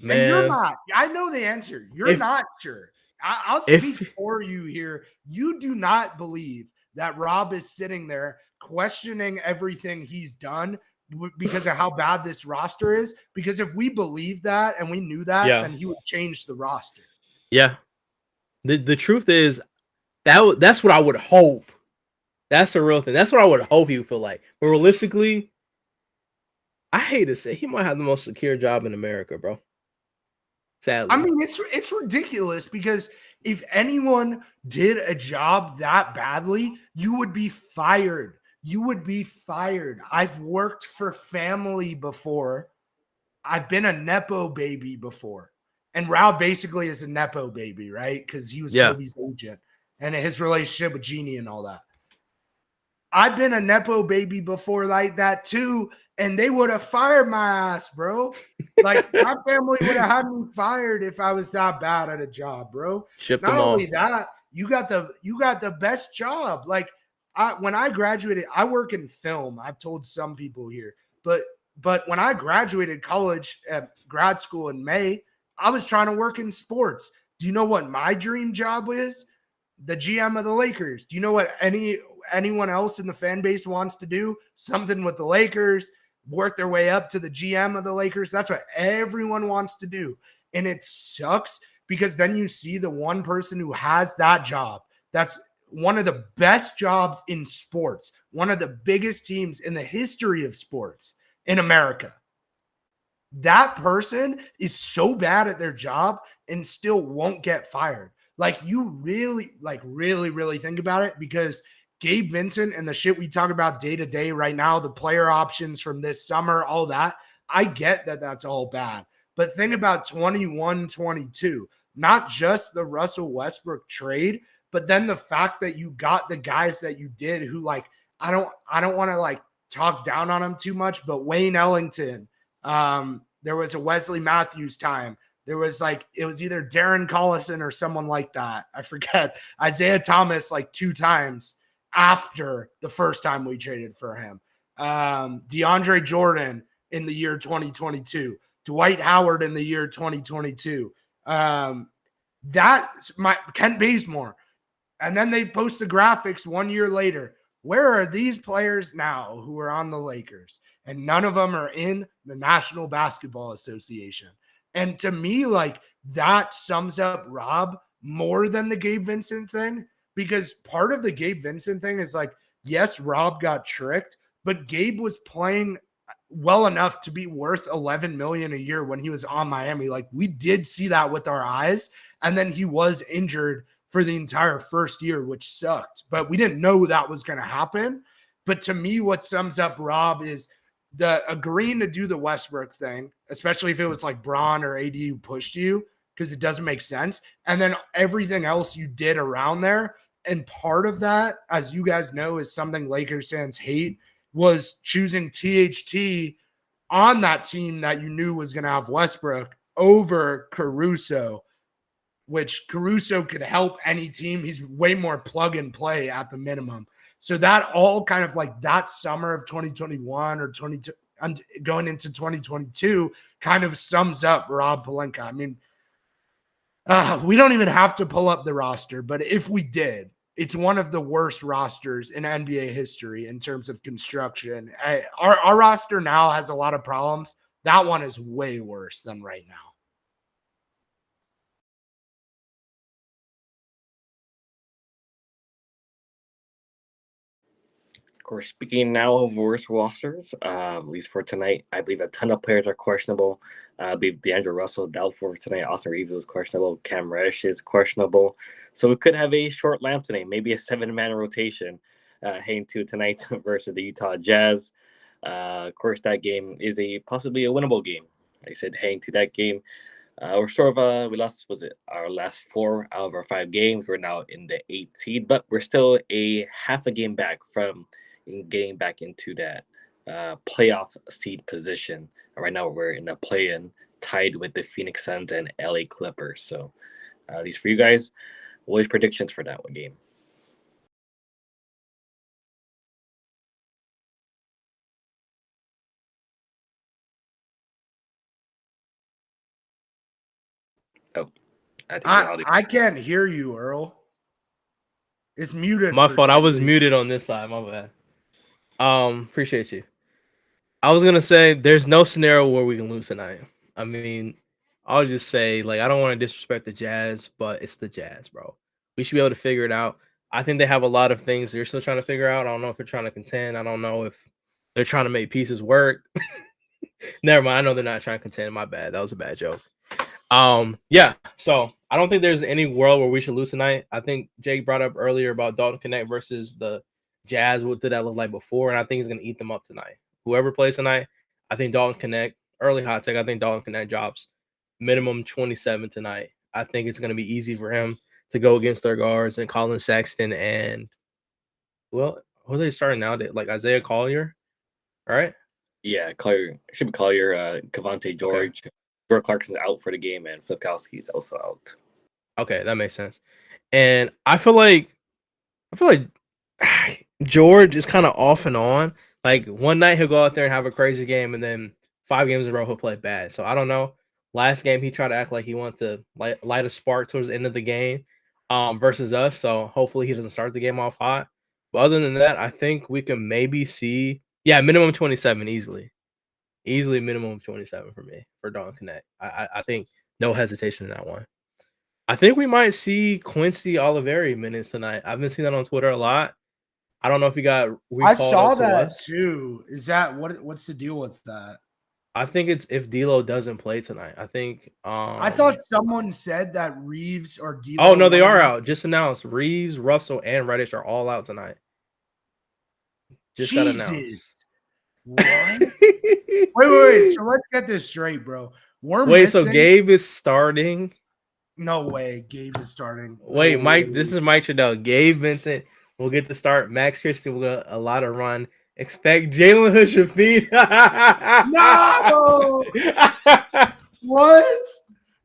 Man. And you're not. I know the answer. You're not sure. I'll speak for you here. You do not believe that Rob is sitting there questioning everything he's done because of how bad this roster is. Because if we believe that and we knew that, then he would change the roster. Yeah. The truth is that's what I would hope. That's the real thing. That's what I would hope he would feel like. But realistically, I hate to say he might have the most secure job in America, bro. Sadly. I mean, it's ridiculous because if anyone did a job that badly, you would be fired. You would be fired. I've worked for family before. I've been a Nepo baby before. And Rao basically is a Nepo baby, right? Because he was Yeah. Kobe's agent and his relationship with Jeannie and all that. I've been a Nepo baby before like that too, and they would have fired my ass, bro. Like my family would have had me fired if I was that bad at a job, bro. Shipped Not them only off. that, you got the best job. Like when I graduated, I work in film. I've told some people here, but when I graduated college at grad school in May, I was trying to work in sports. Do you know what my dream job is? The GM of the Lakers. Do you know what anyone else in the fan base wants to do? Something with the Lakers, work their way up to the GM of the Lakers. That's what everyone wants to do. And it sucks because then you see the one person who has that job. That's one of the best jobs in sports, one of the biggest teams in the history of sports in America. That person is so bad at their job and still won't get fired. Like you really think about it, because Gabe Vincent and the shit we talk about day to day right now, the player options from this summer, all that, I get that that's all bad. But think about 21-22, not just the Russell Westbrook trade, but then the fact that you got the guys that you did who, like, I don't want to like talk down on them too much, but Wayne Ellington, there was a Wesley Matthews time. There was it was either Darren Collison or someone like that. I forget. Isaiah Thomas like 2 times after the first time we traded for him. DeAndre Jordan in the year 2022. Dwight Howard in the year 2022. That's my Kent Bazemore. And then they post the graphics 1 year later. Where are these players now who are on the Lakers? And none of them are in the National Basketball Association. And to me, like, that sums up Rob more than the Gabe Vincent thing, because part of the Gabe Vincent thing is like, yes, Rob got tricked, but Gabe was playing well enough to be worth $11 million a year when he was on Miami. Like, we did see that with our eyes. And then he was injured for the entire first year, which sucked, but we didn't know that was going to happen. But to me, what sums up Rob is the agreeing to do the Westbrook thing, especially if it was like Braun or AD who pushed you, because it doesn't make sense. And then everything else you did around there. And part of that, as you guys know, is something Lakers fans hate, was choosing THT on that team that you knew was going to have Westbrook over Caruso, which Caruso could help any team. He's way more plug and play at the minimum. So that all kind of like that summer of 2021 or 22 going into 2022 kind of sums up Rob Pelinka. I mean, we don't even have to pull up the roster, but if we did, it's one of the worst rosters in NBA history in terms of construction. Our roster now has a lot of problems. That one is way worse than right now. Of course, speaking now of worst rosters, at least for tonight, I believe a ton of players are questionable. I believe D'Angelo Russell doubtful for tonight. Austin Reeves was questionable. Cam Reddish is questionable. So we could have a short lamp tonight, maybe a 7-man rotation heading to tonight versus the Utah Jazz. Of course, that game is possibly a winnable game. Like I said, heading to that game, we're sort of we lost, was it our last 4 out of our 5 games? We're now in the 8th seed, but we're still a half a game back from getting back into that playoff seed position. Right now, we're in a play-in, tied with the Phoenix Suns and LA Clippers. So, at least for you guys, what is predictions for that one game? Oh, I can't hear you, Earl. It's muted. My fault. I was muted on this side. My bad. Appreciate you. I was gonna say there's no scenario where we can lose tonight. I mean, I'll just say, like, I don't want to disrespect the Jazz, but it's the Jazz, bro. We should be able to figure it out. I think they have a lot of things they're still trying to figure out. I don't know if they're trying to contend. I don't know if they're trying to make pieces work. Never mind. I know they're not trying to contend. My bad. That was a bad joke. Yeah. So I don't think there's any world where we should lose tonight. I think Jake brought up earlier about Dalton Connect versus the Jazz. What did that look like before? And I think he's gonna eat them up tonight. Whoever plays tonight, I think Dalton Connect. Early hot take. I think Dalton Connect drops minimum 27 tonight. I think it's gonna be easy for him to go against their guards and Colin Sexton and well, who are they starting now? Like Isaiah Collier, all right? Yeah, Collier should be Collier, Cavante George. Jordan Clarkson's out for the game, and Flipkowski's also out. Okay, that makes sense. And I feel like George is kind of off and on. Like one night he'll go out there and have a crazy game, and then 5 games in a row he'll play bad. So I don't know. Last game he tried to act like he wanted to light a spark towards the end of the game, versus us. So hopefully he doesn't start the game off hot. But other than that, I think we can maybe see minimum 27 easily. Easily minimum 27 for me for Dalton Connect. I think no hesitation in that one. I think we might see Quincy Oliveri minutes tonight. I've been seeing that on Twitter a lot. I don't know if he got recalled. I saw that us. too. Is that what's the deal with that? I think it's if D'Lo doesn't play tonight. I think I thought someone said that Reeves or D'Lo. Oh no, they are out. Just announced. Reeves, Russell, and Reddish are all out tonight. Just got announced. What? wait. So let's get this straight, bro. So Gabe is starting. No way, Gabe is starting. Wait, Mike. This is Mike Trudell. Gabe Vincent will get to start. Max Christie will get a lot of run. Expect Jalen Hood-Shafino. No! What?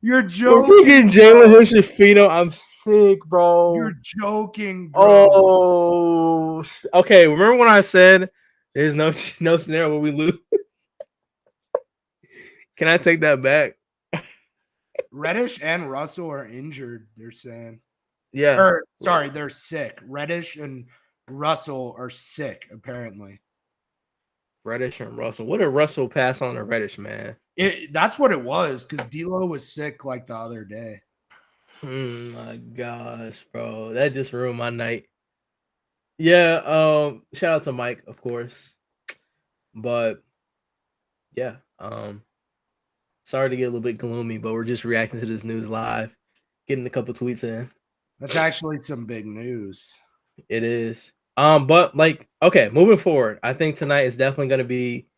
You're joking. We're freaking Jalen Hood-Shafino. I'm sick, bro. You're joking, bro. Oh, okay. Remember when I said there's no scenario where we lose? Can I take that back? Reddish and Russell are injured, they're saying. Yeah. Or, sorry, they're sick. Reddish and Russell are sick, apparently. Reddish and Russell. What did Russell pass on to Reddish, man? That's what it was, because D'Lo was sick like the other day. Oh my gosh, bro. That just ruined my night. Yeah, shout out to Mike, of course. But yeah, sorry to get a little bit gloomy, but we're just reacting to this news live, getting a couple tweets in. That's actually some big news. It is. But like, okay, moving forward, I think tonight is definitely going to be.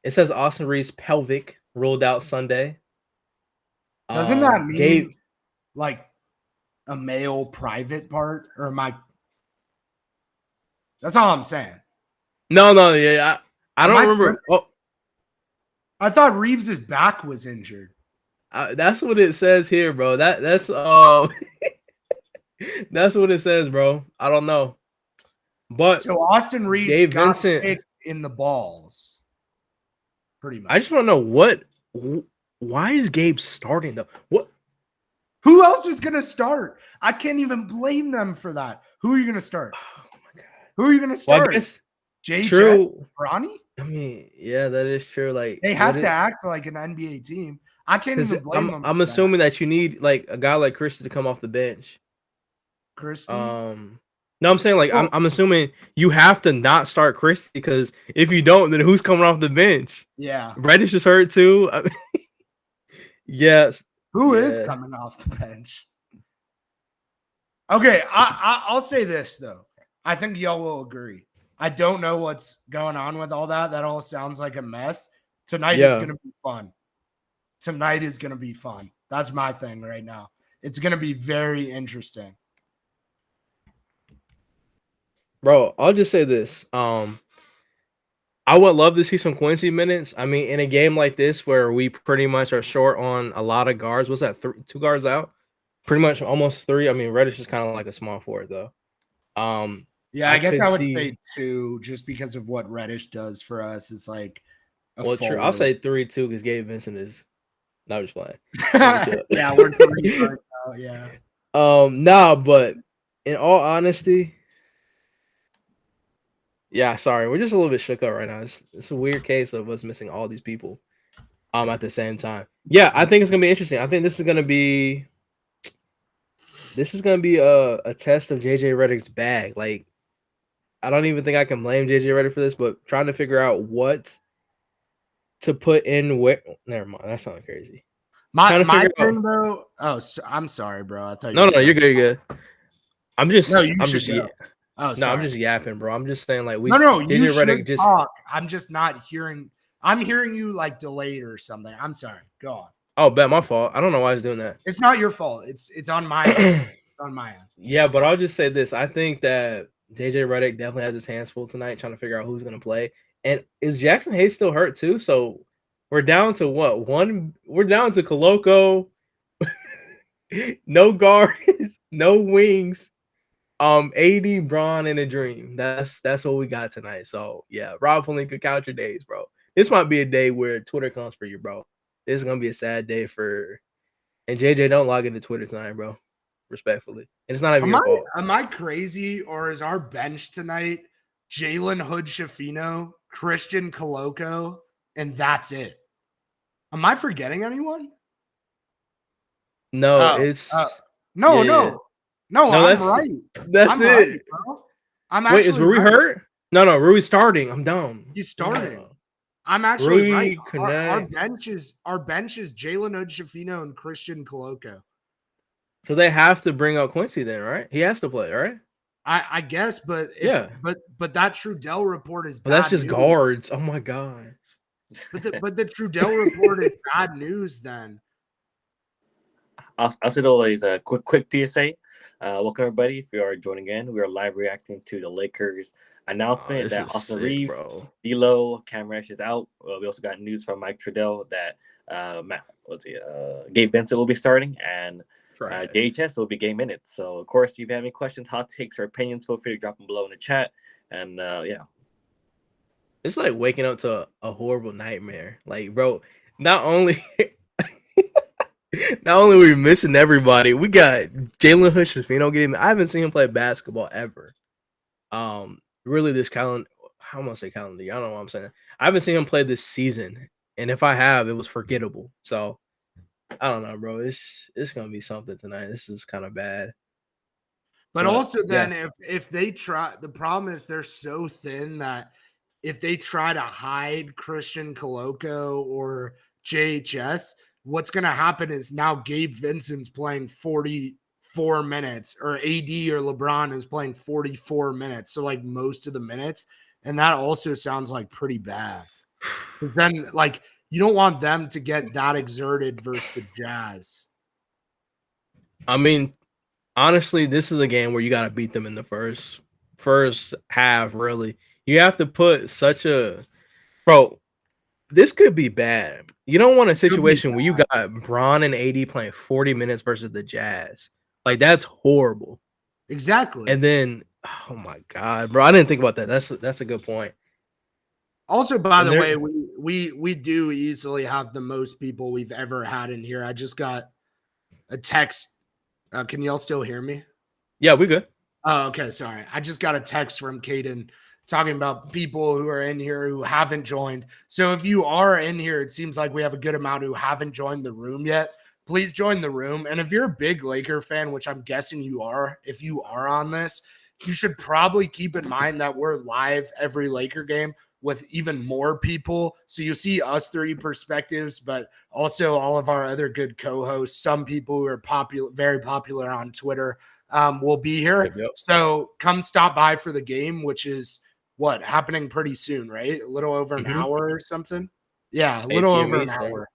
It says Austin Reeves pelvic ruled out Sunday. Doesn't that mean like a male private part, or am I? That's all I'm saying. No, yeah, I don't remember. Oh, I thought Reeves' back was injured. That's what it says here, bro. That's that's what it says, bro. I don't know. But so Austin Reeves Gabe got Vincent kicked in the balls. Pretty much. I just want to know why is Gabe starting though? What? Who else is gonna start? I can't even blame them for that. Who are you gonna start? Oh my god. Who are you gonna start? Well, Jay true. Bronny? I mean, yeah, that is true. Like they have to act like an NBA team. I can't even blame them. I'm assuming that you need like a guy like Christie to come off the bench. Christie? No, I'm saying like I'm assuming you have to not start Christie because if you don't, then who's coming off the bench? Yeah, Reddish is hurt too. Yes. Who is coming off the bench? Okay, I'll say this though. I think y'all will agree. I don't know what's going on with all that. That all sounds like a mess. Tonight is going to be fun. Tonight is going to be fun. That's my thing right now. It's going to be very interesting. Bro, I'll just say this. I would love to see some Quincy minutes. I mean, in a game like this where we pretty much are short on a lot of guards. What's that? 2 guards out? Pretty much almost 3. I mean, Reddish is kind of like a small forward though. Yeah, I guess I would say 2 just because of what Reddish does for us. It's like true. I'll say 3 too because Gabe Vincent is not just playing. Yeah, we're 3 right now. Yeah. Nah, but in all honesty, yeah, sorry, we're just a little bit shook up right now. It's a weird case of us missing all these people at the same time. Yeah, I think it's gonna be interesting. I think this is gonna be a test of JJ Redick's bag. Like, I don't even think I can blame JJ Redick for this, but trying to figure out what to put in where. Never mind. That sounds crazy. My Trying to figure thing out. though. Oh, I'm sorry, bro. I thought you No, were no, you're done. good. You're good. I'm No, just, you I'm should just, go. Oh, no, I'm sorry. just yapping, bro. I'm just saying, like, No, you JJ should Redick just. talk. I'm just not hearing. I'm hearing you like delayed or something. I'm sorry. Go on. Oh, bet my fault. I don't know why he's doing that. It's not your fault. It's on my end. It's on my end. Yeah, but I'll just say this. I think that JJ Redick definitely has his hands full tonight trying to figure out who's going to play. And is Jackson Hayes still hurt too? So we're down to what? We're down to Koloko, no guards, no wings, AD, Braun, and a dream. That's what we got tonight. So yeah, Rob Pelinka, count your days, bro. This might be a day where Twitter comes for you, bro. This is gonna be a sad day for and JJ. Don't log into Twitter tonight, bro. Respectfully, and it's not even your fault. Am I crazy, or is our bench tonight Jalen Hood Shafino, Christian Koloko, and that's it? Am I forgetting anyone? No, Oh, it's no, yeah, no, yeah. no. No, I'm that's right. that's I'm it. right, bro. I'm Wait, is actually Rui right. hurt? No, Rui's starting. I'm dumb. He's starting. No. I'm actually Rui right. Our connect. bench is Jalen Hood Shafino and Christian Koloko. So they have to bring out Quincy then, right? He has to play, right? I guess, but Yeah. but that Trudell report is bad. Well, that's just news. guards. Oh my god. But the Trudell report is bad news then. I'll say always a quick PSA. Welcome everybody. If you are joining in, we are live reacting to the Lakers announcement that Austin Reeves, D'Lo, Cam Reddish is out. We also got news from Mike Trudell that Gabe Vincent will be starting and JHS will be game minutes. So of course, if you have any questions, hot takes, or opinions, feel free to drop them below in the chat. And yeah, it's like waking up to a horrible nightmare. Like, bro, not only are we missing everybody, we got Jalen Hood Shafino getting. I haven't seen him play basketball ever. Really, this calendar. How am I gonna say calendar? I don't know what I'm saying. I haven't seen him play this season, and if I have, it was forgettable. So I don't know, bro. It's gonna be something tonight. This is kind of bad. But also, then if they try, the problem is they're so thin that if they try to hide Christian Koloko or JHS, what's going to happen is now Gabe Vincent's playing 44 minutes, or AD or LeBron is playing 44 minutes. So like most of the minutes, and that also sounds like pretty bad. But then like you don't want them to get that exerted versus the Jazz. I mean, honestly, this is a game where you got to beat them in the first half. Really, you have to put such a bro. This could be bad. You don't want a situation where you got Braun and AD playing 40 minutes versus the Jazz. Like that's horrible. Exactly. And then, oh my god, bro, I didn't think about that. That's a good point. Also, by the way, we do easily have the most people we've ever had in here. I just got a text. Can y'all still hear me? Yeah, we good. Oh, okay. Sorry. I just got a text from Caden talking about people who are in here who haven't joined. So if you are in here, it seems like we have a good amount who haven't joined the room yet. Please join the room. And if you're a big Laker fan, which I'm guessing you are, if you are on this, you should probably keep in mind that we're live every Laker game with even more people. So you see us three perspectives, but also all of our other good co-hosts, some people who are popular, very popular on Twitter, will be here. Yep. So come stop by for the game, which is happening pretty soon, right? A little over an hour or something. Yeah, a little over an hour.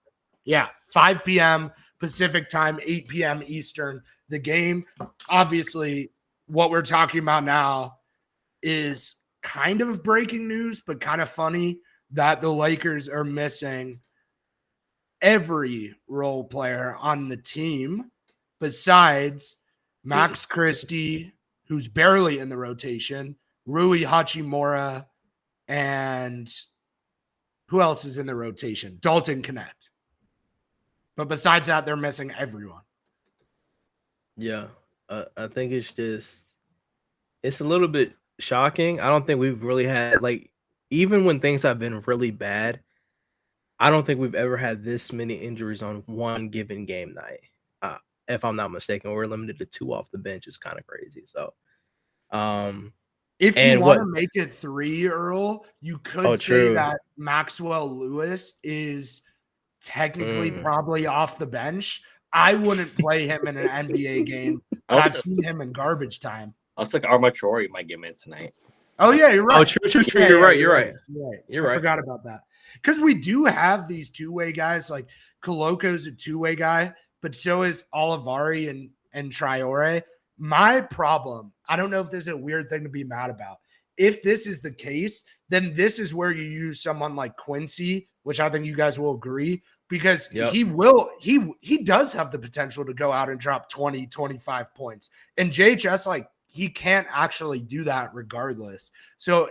Yeah, 5 p.m. Pacific time, 8 p.m. Eastern. The game, obviously, what we're talking about now is kind of breaking news, but kind of funny that the Lakers are missing every role player on the team besides Max Christie, who's barely in the rotation, Rui Hachimura, and who else is in the rotation? Dalton Connect. But besides that, they're missing everyone. Yeah, I think it's a little bit shocking. I don't think we've really had, like, even when things have been really bad, I don't think we've ever had this many injuries on one given game night. If I'm not mistaken, we're limited to 2 off the bench. It's kind of crazy. So, If you And want what? to make it 3, Earl, you could Oh, say true. that Maxwell Lewis is technically Mm. probably off the bench. I wouldn't play him in an NBA game, but I've Also, seen him in garbage time. also like Armachori might get minutes tonight. Oh, yeah, you're right. Oh, true. Yeah, You're yeah, right. You're right. You're I right. forgot about that. Because we do have these two-way guys. Like Coloco's a two-way guy, but so is Olivari and Traore. My problem, I don't know if this is a weird thing to be mad about. If this is the case, then this is where you use someone like Quincy, which I think you guys will agree, because Yep. he does have the potential to go out and drop 20, 25 points. And JHS, like, he can't actually do that regardless. So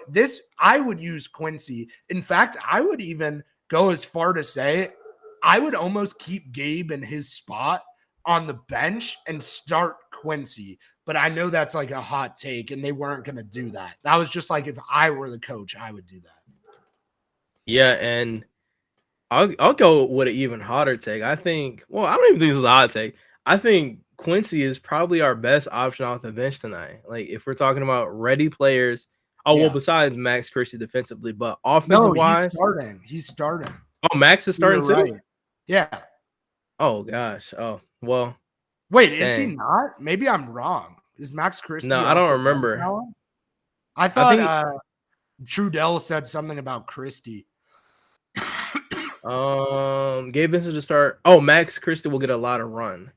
I would use Quincy. In fact, I would even go as far to say I would almost keep Gabe in his spot on the bench and start Quincy. But I know that's like a hot take, and they weren't going to do that. That was just like if I were the coach, I would do that. Yeah, and I'll go with an even hotter take. I think. Well, I don't even think this is a hot take. I think Quincy is probably our best option off the bench tonight. Like if we're talking about ready players. Oh well, besides Max Christie defensively, but offensive wise, He's starting. Oh, Max is starting too. Right. Yeah. Oh gosh. Oh well. Wait, is he not? Maybe I'm wrong. Is Max Christie? No, I don't remember. I thought Trudell said something about Christie. Gabe Vincent to start. Oh, Max Christie will get a lot of run.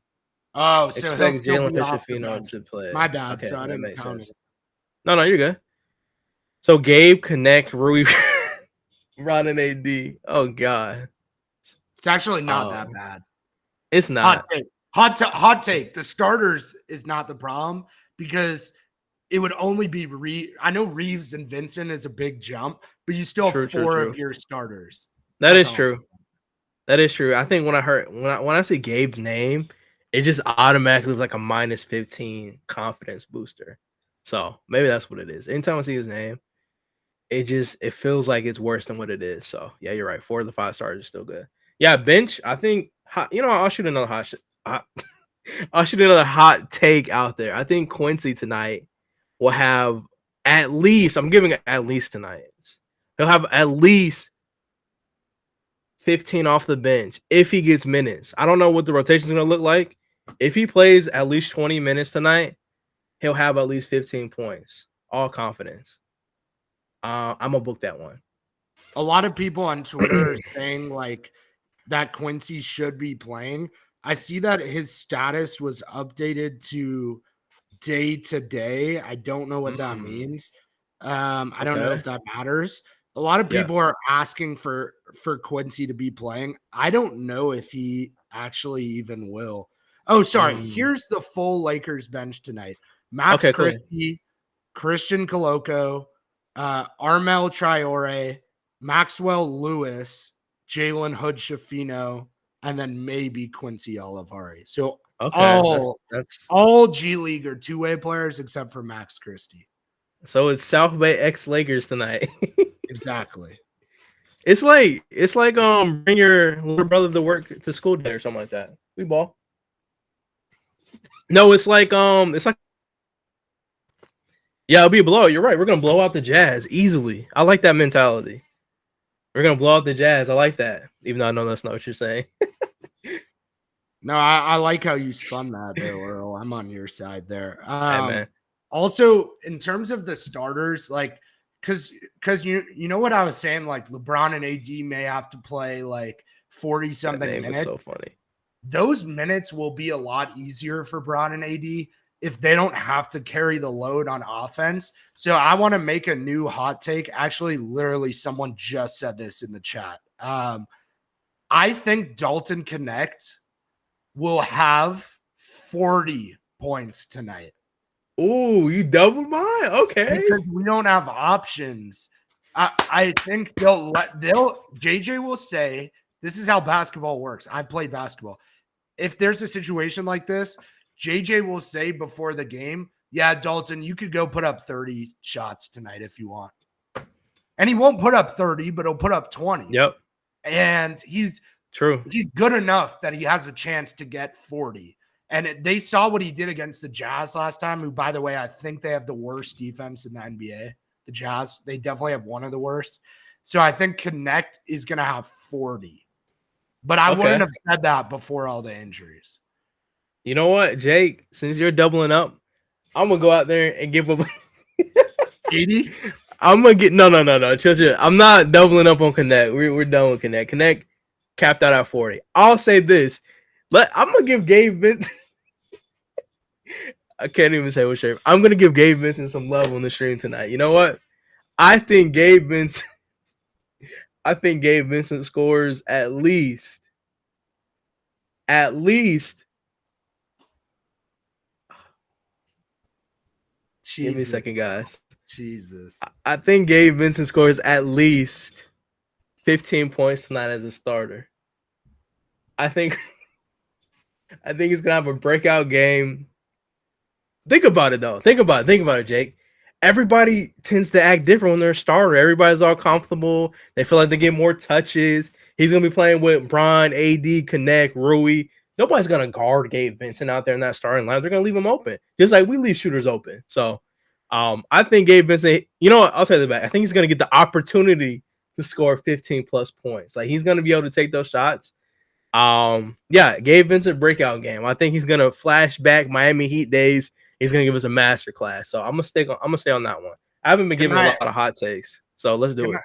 Oh, so expect Jalen Hood-Schifino to play. My bad. Okay, So I didn't make count sense. it. No, you're good. So Gabe, Connect, Rui, Ron, and AD. Oh god, it's actually not that bad. It's not. Hot take. The starters is not the problem because it would only be I know Reeves and Vincent is a big jump, but you still have four of your starters. That's true. That is true. I think when I see Gabe's name, it just automatically is like a minus 15 confidence booster. So maybe that's what it is. Anytime I see his name, it feels like it's worse than what it is. So yeah, you're right. 4 of the 5 stars are still good. Yeah, bench. I think I'll shoot another I'll shoot another hot take out there. I think Quincy tonight will have at least. I'm giving it at least tonight. He'll have at least 15 off the bench if he gets minutes. I don't know what the rotation is going to look like. If he plays at least 20 minutes tonight, he'll have at least 15 points. All confidence. I'm gonna book that one. A lot of people on Twitter are saying like that Quincy should be playing. I see that his status was updated to day to day. I don't know what that means. I don't know if that matters. A lot of people are asking for Quincy to be playing. I don't know if he actually even will. Oh, sorry. Here's the full Lakers bench tonight. Max Christie, Christian Coloco, Armel Traore, Maxwell Lewis, Jalen Hood-Schifino, and then maybe Quincy Olivari. So all G League are two-way players except for Max Christie. So it's South Bay X Lakers tonight. Exactly. It's like bring your little brother to work to school day or something like that. We ball. No, it's like yeah, it'll be a blowout. You're right. We're gonna blow out the Jazz easily. I like that mentality. We're gonna blow out the Jazz. I like that. Even though I know that's not what you're saying. No, I like how you spun that there, Earl. I'm on your side there. Hey, man. Also, in terms of the starters, like because you know what I was saying, like LeBron and AD may have to play like 40-something minutes. Is so funny. Those minutes will be a lot easier for Bron and AD if they don't have to carry the load on offense. So I want to make a new hot take. Actually, literally, someone just said this in the chat. I think Dalton Connect will have 40 points tonight. Oh, you doubled mine? Okay. Because we don't have options. I think JJ will say, this is how basketball works. I've played basketball. If there's a situation like this, JJ will say before the game, yeah, Dalton, you could go put up 30 shots tonight if you want. And he won't put up 30, but he'll put up 20. Yep. And he's good enough that he has a chance to get 40. And they saw what he did against the Jazz last time, who, by the way, I think they have the worst defense in the NBA. The Jazz, they definitely have one of the worst. So I think Connect is going to have 40. But I wouldn't have said that before all the injuries. You know what, Jake? Since you're doubling up, I'm going to go out there and give up 80? I'm going to get – no. Chill. I'm not doubling up on Connect. We're done with Connect. Connect capped out at 40. I'll say this. I'm going to give Gabe Vincent – I can't even say what shape. I'm going to give Gabe Vincent some love on the stream tonight. You know what? I think Gabe Vincent scores at least. Jesus. Give me a second, guys. Jesus. I think Gabe Vincent scores at least 15 points tonight as a starter. I think he's gonna have a breakout game. Think about it though. Think about it, Jake. Everybody tends to act different when they're a starter. Everybody's all comfortable. They feel like they get more touches. He's gonna be playing with Bron, AD, Connect, Rui. Nobody's gonna guard Gabe Vincent out there in that starting line. They're gonna leave him open, just like we leave shooters open. So, I think Gabe Vincent. You know what? I'll say that back. I think he's gonna get the opportunity to score 15 plus points. Like he's gonna be able to take those shots. Yeah, Gabe Vincent breakout game. I think he's gonna flash back Miami Heat days. He's gonna give us a master class. So I'm gonna stay on that one. I haven't been giving a lot of hot takes, so let's do it.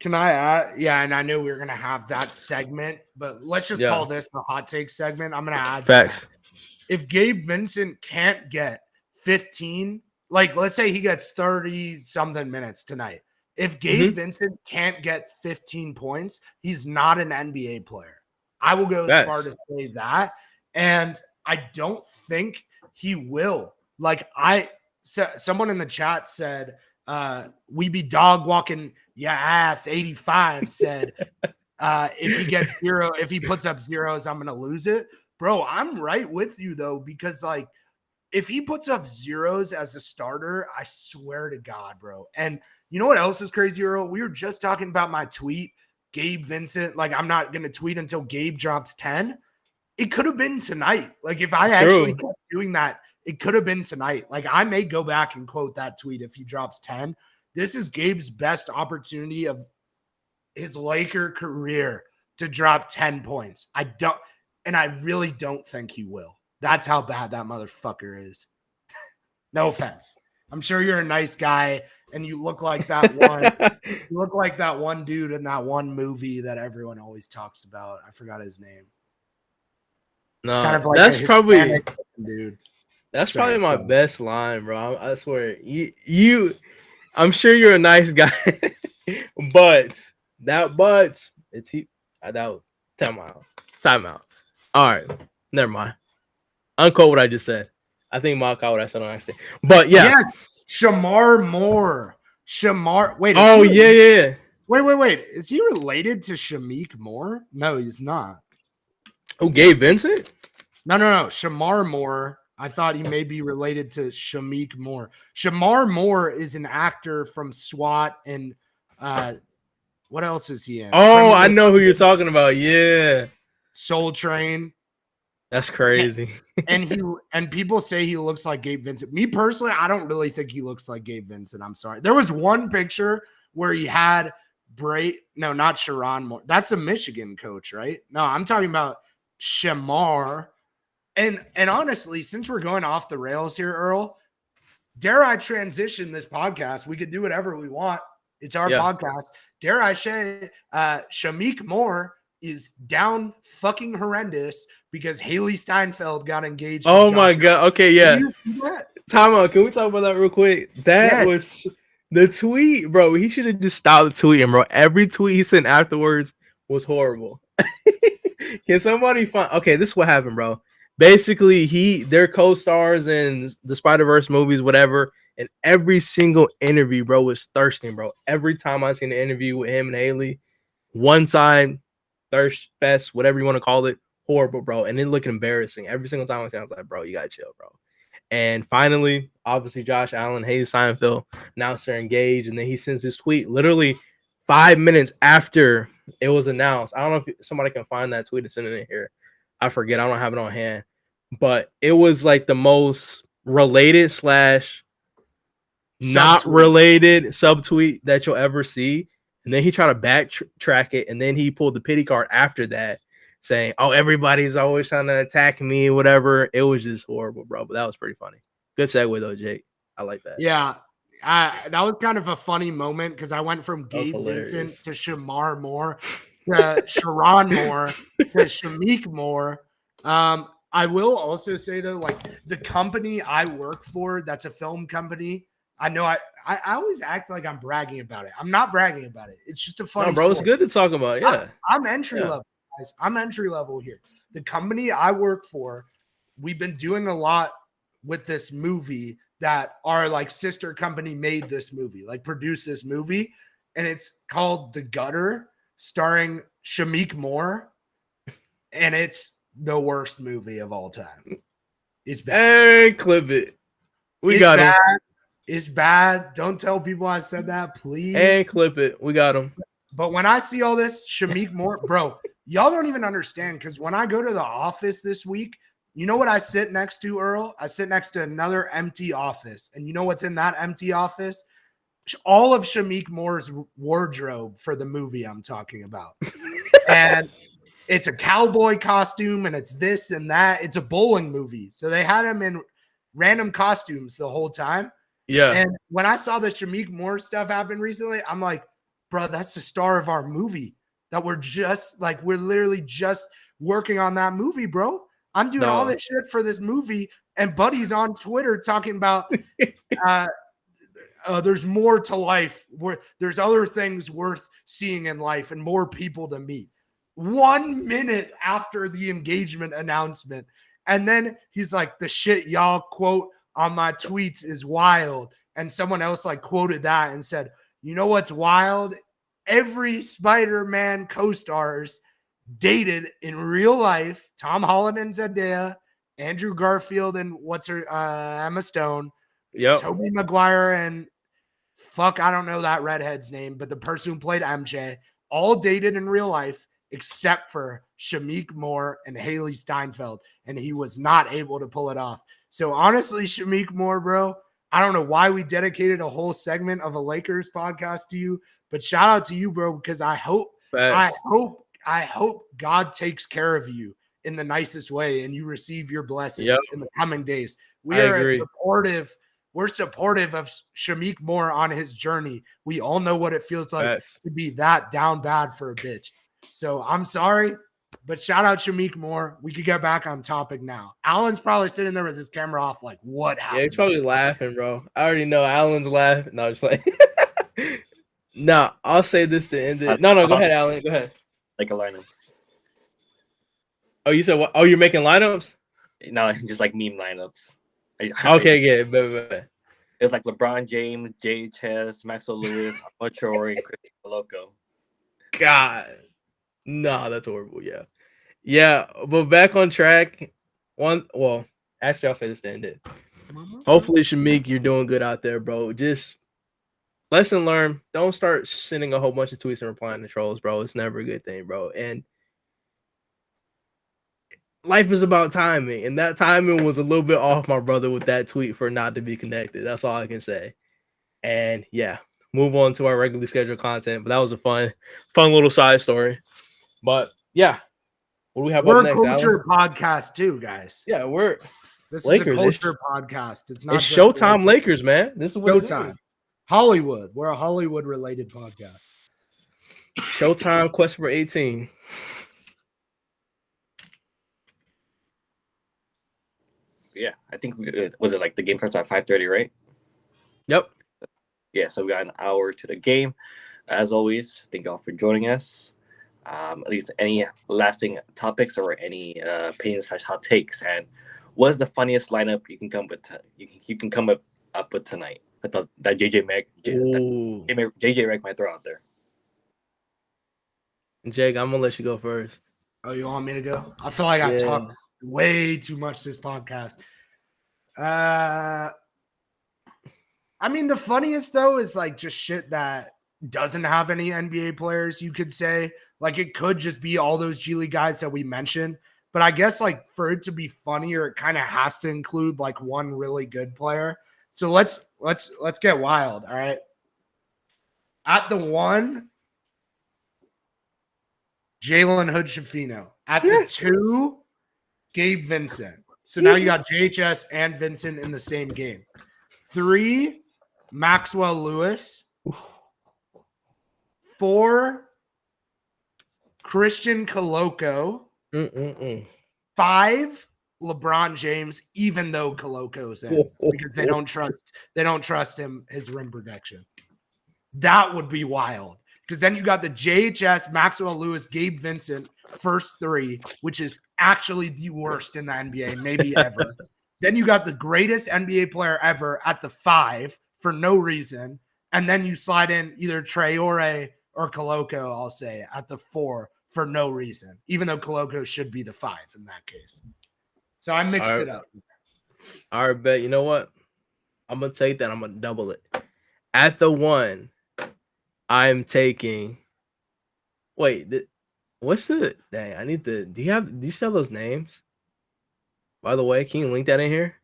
Can I add? Yeah, and I knew we were gonna have that segment, but let's just call this the hot take segment. I'm gonna add facts. If Gabe Vincent can't get 15, like let's say he gets 30 something minutes tonight. If Gabe Vincent can't get 15 points, he's not an NBA player. I will go as far to say that. And I don't think he will. Like someone in the chat said, we be dog walking your ass. 85 said, if he puts up zeros, I'm going to lose it. Bro, I'm right with you though, because like if he puts up zeros as a starter, I swear to God, bro. And you know what else is crazy, Earl? We were just talking about my tweet. Gabe Vincent, like I'm not going to tweet until Gabe drops 10. It could have been tonight. Like if I actually kept doing that, it could have been tonight. Like I may go back and quote that tweet if he drops 10. This is Gabe's best opportunity of his Laker career to drop 10 points. I really don't think he will. That's how bad that motherfucker is. No offense. I'm sure you're a nice guy and you look like that one dude in that one movie that everyone always talks about. I forgot his name. No, kind of like that's probably dude. That's probably my best line, bro. I swear. You I'm sure you're a nice guy. but it's he that time out. All right. Never mind. Unquote what I just said. I think Mark caught what I said on accident. But yeah. Shamar Moore. Wait. Oh, yeah. Wait. Is he related to Shameik Moore? No, he's not. Oh, Gabe Vincent? No. Shamar Moore. I thought he may be related to Shameik Moore. Shamar Moore is an actor from SWAT and what else is he in? Oh, I know who you're talking about. Yeah. Soul Train. That's crazy. and people say he looks like Gabe Vincent. Me personally, I don't really think he looks like Gabe Vincent. I'm sorry. There was one picture where he had not Sharon Moore. That's the Michigan coach, right? No, I'm talking about Shamar. And honestly, since we're going off the rails here, Earl, dare I transition this podcast? We could do whatever we want. It's our podcast. Dare I say Shameik Moore is down fucking horrendous because Haley Steinfeld got engaged. Oh my God. Okay, yeah. Time out. Can we talk about that real quick? That was the tweet, bro. He should have just stopped tweeting, bro. Every tweet he sent afterwards was horrible. Can somebody find? Okay, this is what happened, bro. Basically, they're co-stars in the Spider-Verse movies, whatever. And every single interview, bro, was thirsting, bro. Every time I seen an interview with him and Haley, one side, thirst fest, whatever you want to call it, horrible, bro. And it looked embarrassing. Every single time I was like, bro, you gotta chill, bro. And finally, obviously, Josh Allen, Haley Steinfeld announced they're engaged. And then he sends this tweet literally 5 minutes after it was announced. I don't know if somebody can find that tweet and send it in here. I forget. I don't have it on hand. but it was like the most related / not Subtweet. related subtweet that you'll ever see. And then he tried to backtrack it, and then he pulled the pity card after that, saying, "Oh, everybody's always trying to attack me, whatever." It was just horrible, bro. But that was pretty funny. Good segue though, Jake. I like that. Yeah. That was kind of a funny moment because I went from That was Gabe Vincent hilarious. to Shamar Moore to Sharon Moore to Shamik Moore. I will also say though, like the company I work for, that's a film company. I know I always act like I'm bragging about it. I'm not bragging about it. It's just a funny No, bro, it's story. good to talk about. Yeah. I'm entry Yeah. level, guys. I'm entry level here. The company I work for, we've been doing a lot with this movie that our like sister company made this movie, like produced this movie, and it's called The Gutter, starring Shamik Moore, and it's the worst movie of all time. It's bad. And clip it. We It's got him. bad. It's bad. Don't tell people I said that, please. And clip it. We got him. But when I see all this Shamik Moore, bro, y'all don't even understand because when I go to the office this week, you know what I sit next to, Earl? I sit next to another empty office. And you know what's in that empty office? All of Shamik Moore's wardrobe for the movie I'm talking about. And it's a cowboy costume and it's this and that. It's a bowling movie. So they had him in random costumes the whole time. Yeah. And when I saw the Shamik Moore stuff happen recently, I'm like, bro, that's the star of our movie that we're literally just working on that movie, bro. I'm doing all this shit for this movie, and Buddy's on Twitter talking about there's more to life. There's other things worth seeing in life and more people to meet. 1 minute after the engagement announcement. And then he's like, the shit y'all quote on my tweets is wild. And someone else like quoted that and said, you know what's wild? Every Spider-Man co-stars dated in real life. Tom Holland and Zendaya, Andrew Garfield and Emma Stone, Tobey Maguire and I don't know that redhead's name, but the person who played MJ, all dated in real life except for Shamik Moore and Haley Steinfeld, and he was not able to pull it off. So honestly, Shamik Moore, bro, I don't know why we dedicated a whole segment of a Lakers podcast to you, but shout out to you, bro, because I hope God takes care of you in the nicest way and you receive your blessings in the coming days. We're supportive of Shamik Moore on his journey. We all know what it feels like to be that down bad for a bitch. So I'm sorry, but shout out Shamik Moore. We could get back on topic now. Alan's probably sitting there with his camera off like, what happened? Yeah, he's probably laughing, bro. I already know Alan's laughing. No, just like no, I'll say this to end it. No, go ahead, Alan. Go ahead. Like a lineups. Oh, you said what? Oh, you're making lineups? No, just like meme lineups. Okay, yeah. It's like LeBron James, JHS, Maxwell Lewis, Ochoa, and Chris Loco. God. No, that's horrible. Yeah. But back on track. Actually, I'll say this to end it. Hopefully, Shamik, you're doing good out there, bro. Just lesson learned. Don't start sending a whole bunch of tweets and replying to trolls, bro. It's never a good thing, bro. And life is about timing, and that timing was a little bit off, my brother, with that tweet for not to be connected. That's all I can say. And yeah, move on to our regularly scheduled content. But that was a fun little side story. But yeah, what do we have up next? We're a culture podcast too, guys. Yeah, this Lakers. is a culture podcast. It's not Showtime Lakers, man. This is what Showtime. Hollywood. We're a Hollywood related podcast. Showtime Quest for 18. Yeah, I think was it like the game starts at 5:30, right? Yep. Yeah, so we got an hour to the game. As always, thank y'all for joining us. At least any lasting topics or any opinions / hot takes, and what is the funniest lineup you can come with? You can come up with tonight. I thought that JJ Reg might throw out there. Jake, I'm gonna let you go first. Oh, you want me to go? I feel like I talked way too much this podcast. I mean, the funniest though is like just shit that doesn't have any NBA players. You could say like it could just be all those G League guys that we mentioned. but I guess like for it to be funnier, it kind of has to include like one really good player. So let's get wild. All right. At the 1, Jalen Hood-Schifino. At the 2, Gabe Vincent. So now you got JHS and Vincent in the same game. 3, Maxwell Lewis. 4, Christian Coloco. 5, LeBron James, even though Coloco's in, because they don't trust him, his rim protection. That would be wild. Because then you got the JHS, Maxwell Lewis, Gabe Vincent, first 3, which is actually the worst in the NBA, maybe ever. Then you got the greatest NBA player ever at the 5 for no reason. And then you slide in either Traore or Coloco, I'll say, at the 4 for no reason, even though Coloco should be the 5 in that case. So I mixed it up. All right, bet. You know what? I'm going to take that. I'm going to double it. At the 1, I'm taking. Wait, what's the dang? I need the. Do you still have those names? By the way, can you link that in here?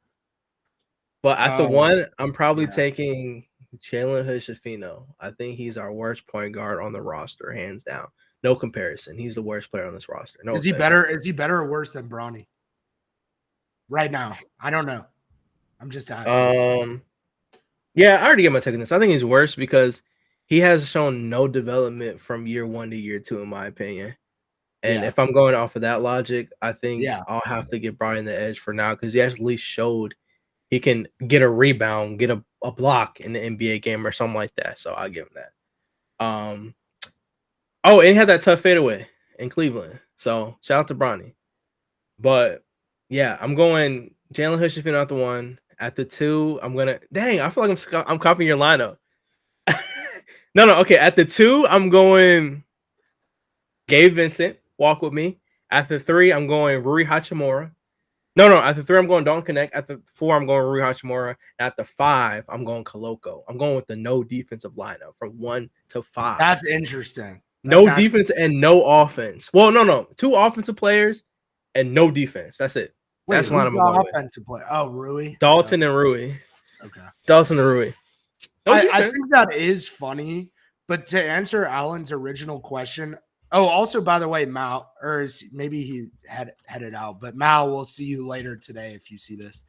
But at the 1, I'm probably taking Jalen Hood-Schifino. I think he's our worst point guard on the roster, hands down. No comparison. He's the worst player on this roster. No, is he better? Is he better or worse than Bronny? Right now, I don't know. I'm just asking. Yeah, I already get my take on this. I think he's worse because he has shown no development from year 1 to year 2, in my opinion. And if I'm going off of that logic, I think I'll have to give Brian the edge for now because he actually showed he can get a rebound, get a block in the NBA game or something like that. So I'll give him that. Oh, and he had that tough fadeaway in Cleveland. So shout out to Bronny. But yeah, I'm going Jalen Hood-Schifino at the 1. At the 2, I'm gonna. Dang, I feel like I'm copying your lineup. No. Okay, at the 2, I'm going Gabe Vincent. Walk with me. At the 3, I'm going Rui Hachimura. No. At the 3, I'm going Don't Connect. At the 4, I'm going Rui Hachimura. At the 5, I'm going Coloco. I'm going with the no defensive lineup from 1 to 5. That's interesting. No defense and no offense. Well, no. 2 offensive players and no defense. That's it. Wait, that's lineup I'm going with. Offensive player. Oh, Rui. Dalton and Rui. Okay. Dalton and Rui. I think that is funny, but to answer Alan's original question. Oh, also, by the way, Mal, or maybe he headed out, but Mal, we'll see you later today if you see this.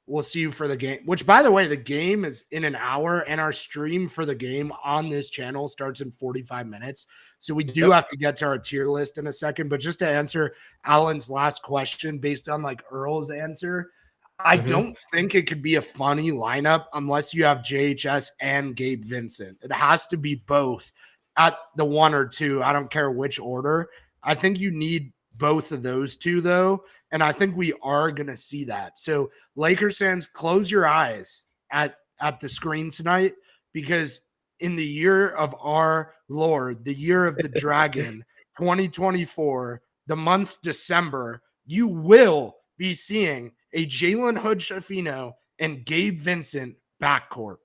We'll see you for the game, which, by the way, the game is in an hour, and our stream for the game on this channel starts in 45 minutes. So we do have to get to our tier list in a second. But just to answer Alan's last question based on like Earl's answer, I don't think it could be a funny lineup unless you have JHS and Gabe Vincent. It has to be both at the 1 or 2. I don't care which order. I think you need both of those 2, though. And I think we are going to see that. So Lakers fans, close your eyes at the screen tonight, because in the year of our Lord, the year of the dragon, 2024, the month December, you will be seeing a Jalen Hood-Schifino and Gabe Vincent backcourt.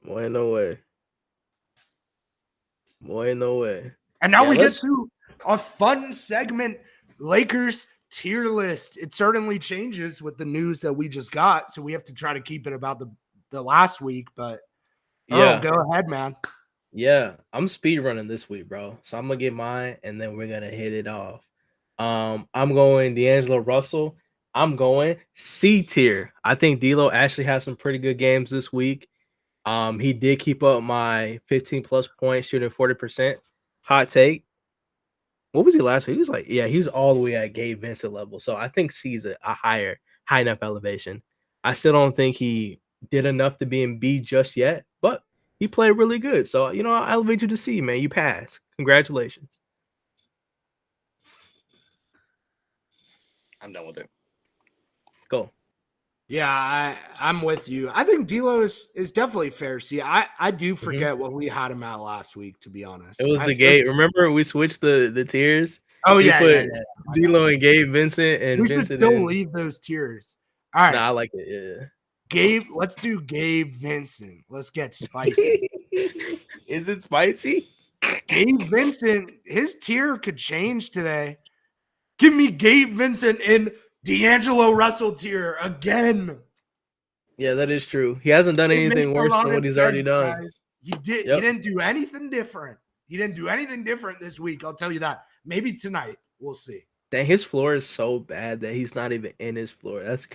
Boy, no way. And now we get to a fun segment, Lakers tier list. It certainly changes with the news that we just got, so we have to try to keep it about the last week, but go ahead, man. Yeah, I'm speed running this week, bro. So I'm gonna get mine, and then we're gonna hit it off. I'm going D'Angelo Russell. I'm going C tier. I think D'Lo actually has some pretty good games this week. He did keep up my 15 plus points, shooting 40%. Hot take. What was he last week? He was like, he was all the way at Gabe Vincent level. So I think C's a high enough elevation. I still don't think he did enough to be in B just yet, but he played really good. So, I'll elevate you to C, man. You passed. Congratulations. I'm done with it. Go. Yeah, I'm with you. I think D'Lo is definitely fair. See, I do forget what we had him at last week, to be honest. It was the Gabe. Remember we switched the tiers? Oh, we yeah. put D'Lo and Gabe Vincent, and we Vincent. Should still leave those tiers. All right. Nah, I like it. Yeah. Gabe, let's do Gabe Vincent. Let's get spicy. Is it spicy? Gabe Vincent, his tier could change today. Give me Gabe Vincent in D'Angelo Russell tier again. Yeah, that is true. He hasn't done It makes anything a worse lot than of what he's already sense, done. guys. He did. Yep. He didn't do anything different. He didn't do anything different this week. I'll tell you that. Maybe tonight. We'll see. Dang, his floor is so bad that he's not even in his floor. That's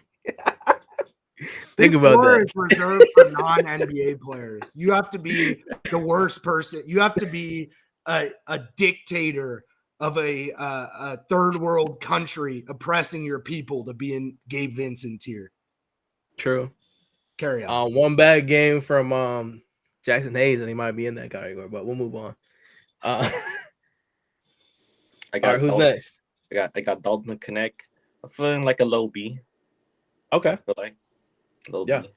This think about floor that. is reserved for non-NBA players. You have to be the worst person. You have to be a dictator of a third world country oppressing your people to be in Gabe Vincent tier. True. Carry on. One bad game from Jackson Hayes, and he might be in that category, but we'll move on. I All got right, who's Dalton, next? I got Dalton Connect. I'm feeling like a low B. Okay. I feel like low Yeah. B.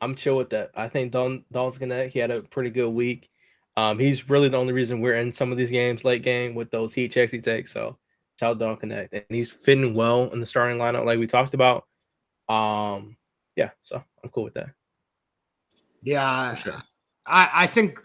I'm chill with that. I think Dalton's Connect, he had a pretty good week. He's really the only reason we're in some of these games late game with those heat checks he takes. So shout out Dalton Connect. And he's fitting well in the starting lineup like we talked about. Yeah, so I'm cool with that. Yeah, For sure. I think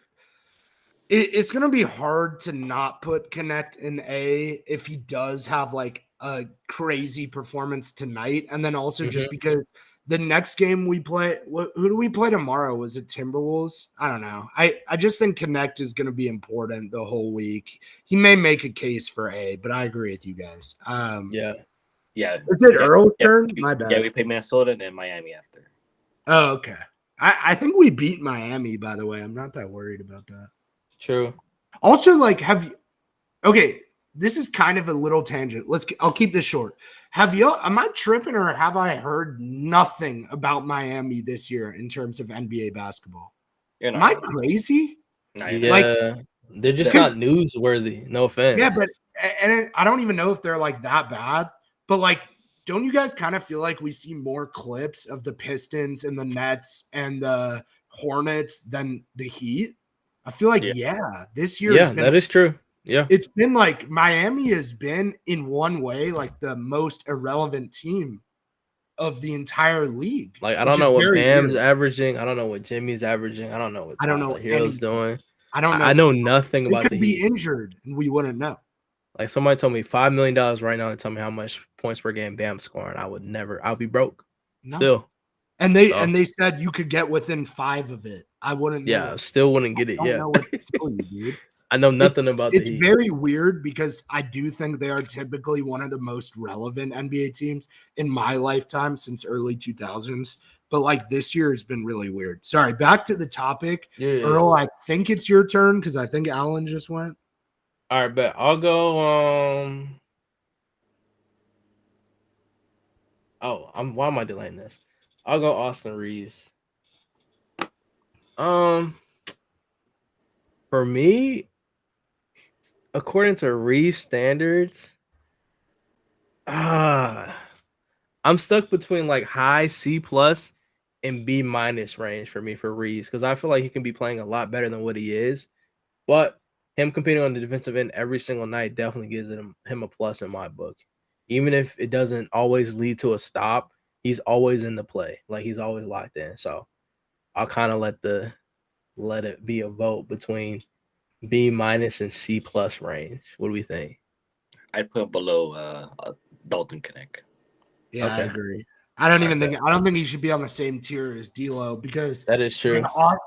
it's going to be hard to not put Connect in A if he does have like a crazy performance tonight. And then also just because the next game we play, who do we play tomorrow? Was it Timberwolves? I don't know. I just think Connect is going to be important the whole week. He may make a case for A, but I agree with you guys. Yeah. Is it Earl's turn? My bad. Yeah, we play Minnesota and then Miami after. Oh, okay. I think we beat Miami, by the way. I'm not that worried about that. True. Also, like, okay, this is kind of a little tangent. I'll keep this short. Am I tripping or have I heard nothing about Miami this year in terms of NBA basketball? Am I crazy? No, Yeah, like, they're just not newsworthy. No offense. Yeah, but I don't even know if they're like that bad. But like, don't you guys kind of feel like we see more clips of the Pistons and the Nets and the Hornets than the Heat? I feel like, this year has been, that is true. Yeah. It's been like Miami has been in one way like the most irrelevant team of the entire league. Like, I don't know what Bam's averaging. I don't know what Jimmy's averaging. I don't know what Tyler Hero's doing. I don't know. I know nothing about the Heat. He could be injured and we wouldn't know. Like, somebody told me $5 million right now to tell me how much points per game Bam's scoring. I'll be broke. No. Still. And they said you could get within 5 of it. I wouldn't know. Yeah, still wouldn't get it yet. I don't know what to tell you, dude. I know nothing about the Heat. It's very weird because I do think they are typically one of the most relevant NBA teams in my lifetime since early 2000s. But like this year has been really weird. Sorry, back to the topic. Yeah. Earl, I think it's your turn because I think Alan just went. All right, but I'll go. Why am I delaying this? I'll go Austin Reeves. For me, according to Reeves standards, I'm stuck between like high C+ and B- range for me for Reeves because I feel like he can be playing a lot better than what he is, but him competing on the defensive end every single night definitely gives him a plus in my book. Even if it doesn't always lead to a stop, he's always in the play. Like, he's always locked in. So I'll kind of let it be a vote between B- and C+ range. What do we think? I'd put him below Dalton Connect. Yeah, okay. I agree. I don't think he should be on the same tier as D'Lo because that is true.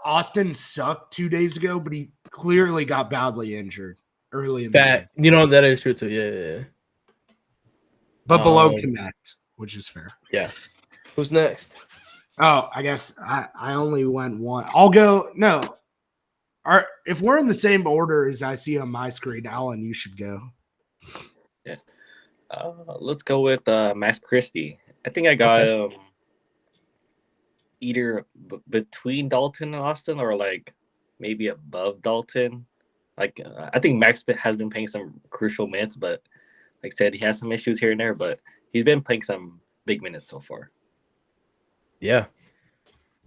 Austin sucked 2 days ago, but he clearly got badly injured early in the game. You know, that is true too. Yeah. But below Connect, which is fair. Yeah. Who's next? Oh, I guess I only went one. I'll go. No. If we're in the same order as I see on my screen, Alan, you should go. Yeah. Let's go with Max Christie. I think I got either between Dalton and Austin or like maybe above Dalton. Like I think Max has been playing some crucial minutes, but like I said, he has some issues here and there, but he's been playing some big minutes so far. Yeah.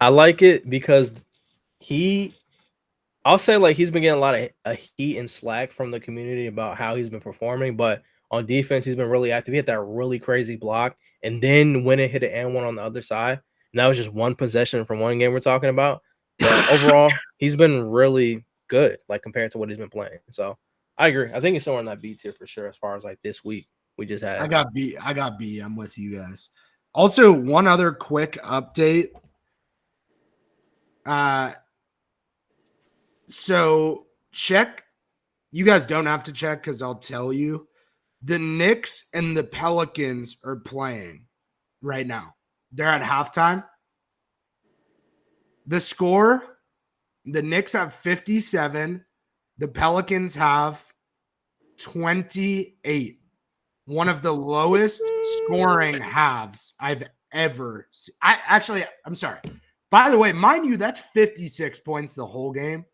I like it because I'll say like he's been getting a lot of heat and slack from the community about how he's been performing, but on defense, he's been really active. He hit that really crazy block, and then when it hit an and one on the other side, and that was just one possession from one game we're talking about. But overall, he's been really good, like compared to what he's been playing. So I agree. I think he's somewhere in that B tier for sure as far as like this week. we just had. I got B. I'm with you guys. Also, one other quick update. So check. You guys don't have to check because I'll tell you. The Knicks and the Pelicans are playing right now. They're at halftime. The score, the Knicks have 57. The Pelicans have 28. One of the lowest scoring halves I've ever seen. I'm sorry. By the way, mind you, that's 56 points the whole game.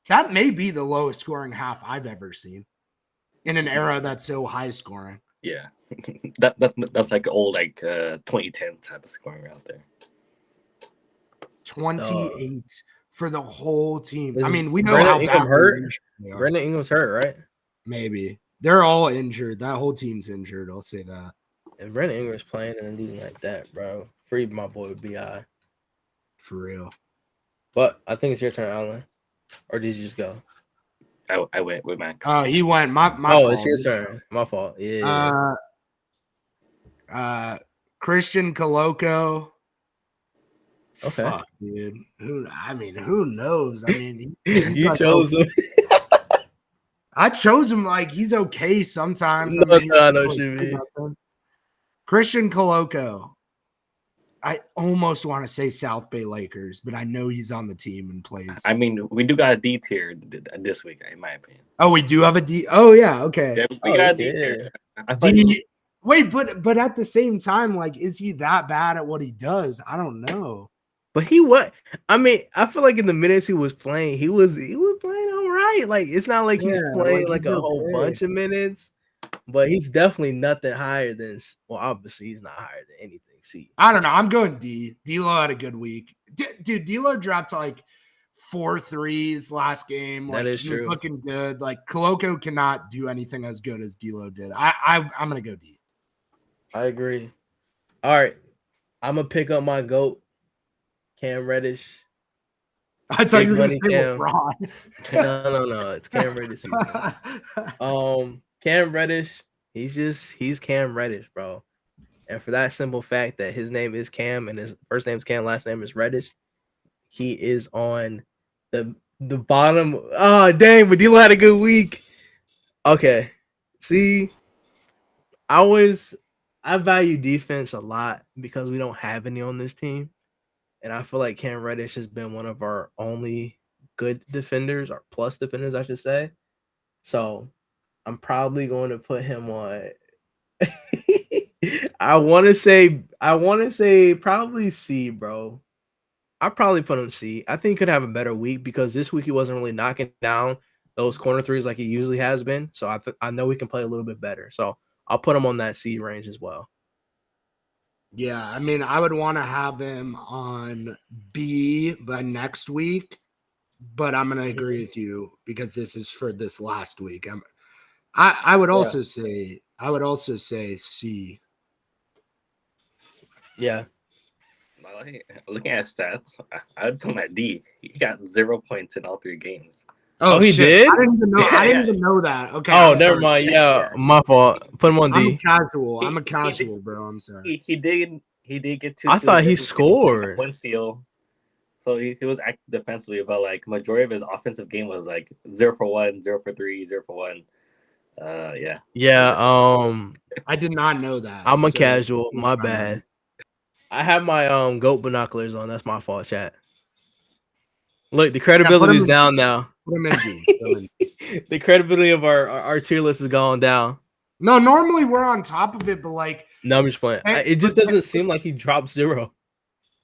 That may be the lowest scoring half I've ever seen in an era that's so high scoring. Yeah, that's like old 2010 type of scoring out there. 28 for the whole team. I Is mean, we know Brandon how Ingram bad hurt? they are. Brandon Ingram's hurt, right? Maybe. They're all injured. That whole team's injured. I'll say that. If Brandon Ingram's playing and losing like that, bro, free my boy Bi. For real. But I think it's your turn, Alan. Or did you just go? I went with Max. Oh, he went. My Oh, fault. it's your turn. My fault. Yeah. Christian Coloco. Okay. Fuck, dude. Who knows? I mean, You like, chose him. I chose him like he's okay sometimes. No, I mean, I know what you mean. Christian Coloco. I almost want to say South Bay Lakers, but I know he's on the team and plays. I mean, we do got a D tier this week, in my opinion. Oh, we do have a D. Oh, yeah. Okay. Yeah, we got a D tier. Wait, but at the same time, like, is he that bad at what he does? I don't know. But he what? I mean, I feel like in the minutes he was playing, he was playing all right. Like it's not like he's playing like a whole bunch of minutes, but he's definitely nothing higher than. Well, obviously he's not higher than anything. C. I don't know. I'm going D. D'Lo had a good week, dude. D'Lo dropped like 4 threes last game. Like, that is he true. was looking good. Like Coloco cannot do anything as good as D'Lo did. I'm gonna go D. I agree. All right, I'm gonna pick up my GOAT, Cam Reddish. I thought you were gonna say Cam. LeBron. No. It's Cam Reddish. Cam Reddish. He's Cam Reddish, bro. And for that simple fact that his name is Cam and his first name is Cam, last name is Reddish, he is on the bottom. Oh, dang, but D'Lo had a good week. Okay. See, I value defense a lot because we don't have any on this team. And I feel like Cam Reddish has been one of our only good defenders, or plus defenders, I should say. So I'm probably going to put him on. I want to say probably C, bro. I'll probably put him C. I think he could have a better week because this week he wasn't really knocking down those corner threes like he usually has been. So I know we can play a little bit better. So I'll put him on that C range as well. Yeah, I mean, I would want to have him on B by next week, but I'm going to agree with you because this is for this last week. I would also say C. Yeah. Looking at stats, I would put him at D. He got 0 points in all 3 games. Oh, he did? I didn't even know that. Okay. Oh, never mind. Yeah, my fault. Put him on D. I'm a casual, bro. I'm sorry. He did get 2. I thought he scored 1 steal. So he was active defensively, but like majority of his offensive game was like 0 for 1, 0 for 3, 0 for 1. Yeah. Yeah. I did not know that. I'm a casual. My bad. I have my GOAT binoculars on. That's my fault, chat. Look, the credibility is down now. Put him in D. The credibility of our tier list is going down. No, normally we're on top of it, but like no, I'm just playing. It just doesn't seem like he dropped 0.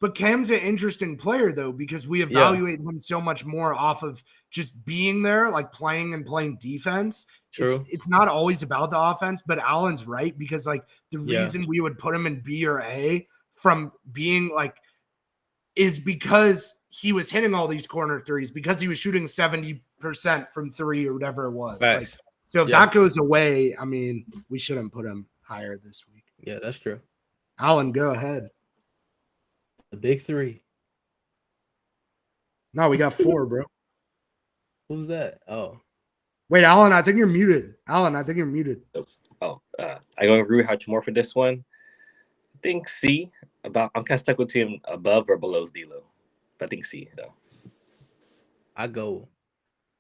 But Cam's an interesting player though, because we evaluate him so much more off of just being there, like playing defense. True. It's not always about the offense, but Alan's right because like the reason we would put him in B or A from being like is because he was hitting all these corner threes because he was shooting 70% from 3 or whatever it was. Like, so if that goes away, I mean, we shouldn't put him higher this week. Yeah, that's true. Alan, go ahead. The big 3. No, we got 4, bro. Who's that? Oh. Wait, Alan, I think you're muted. Oh. I go with Rui Hachimura for this one. I think C. I'm kind of stuck with him above or below D'Lo. But I think C though. I go.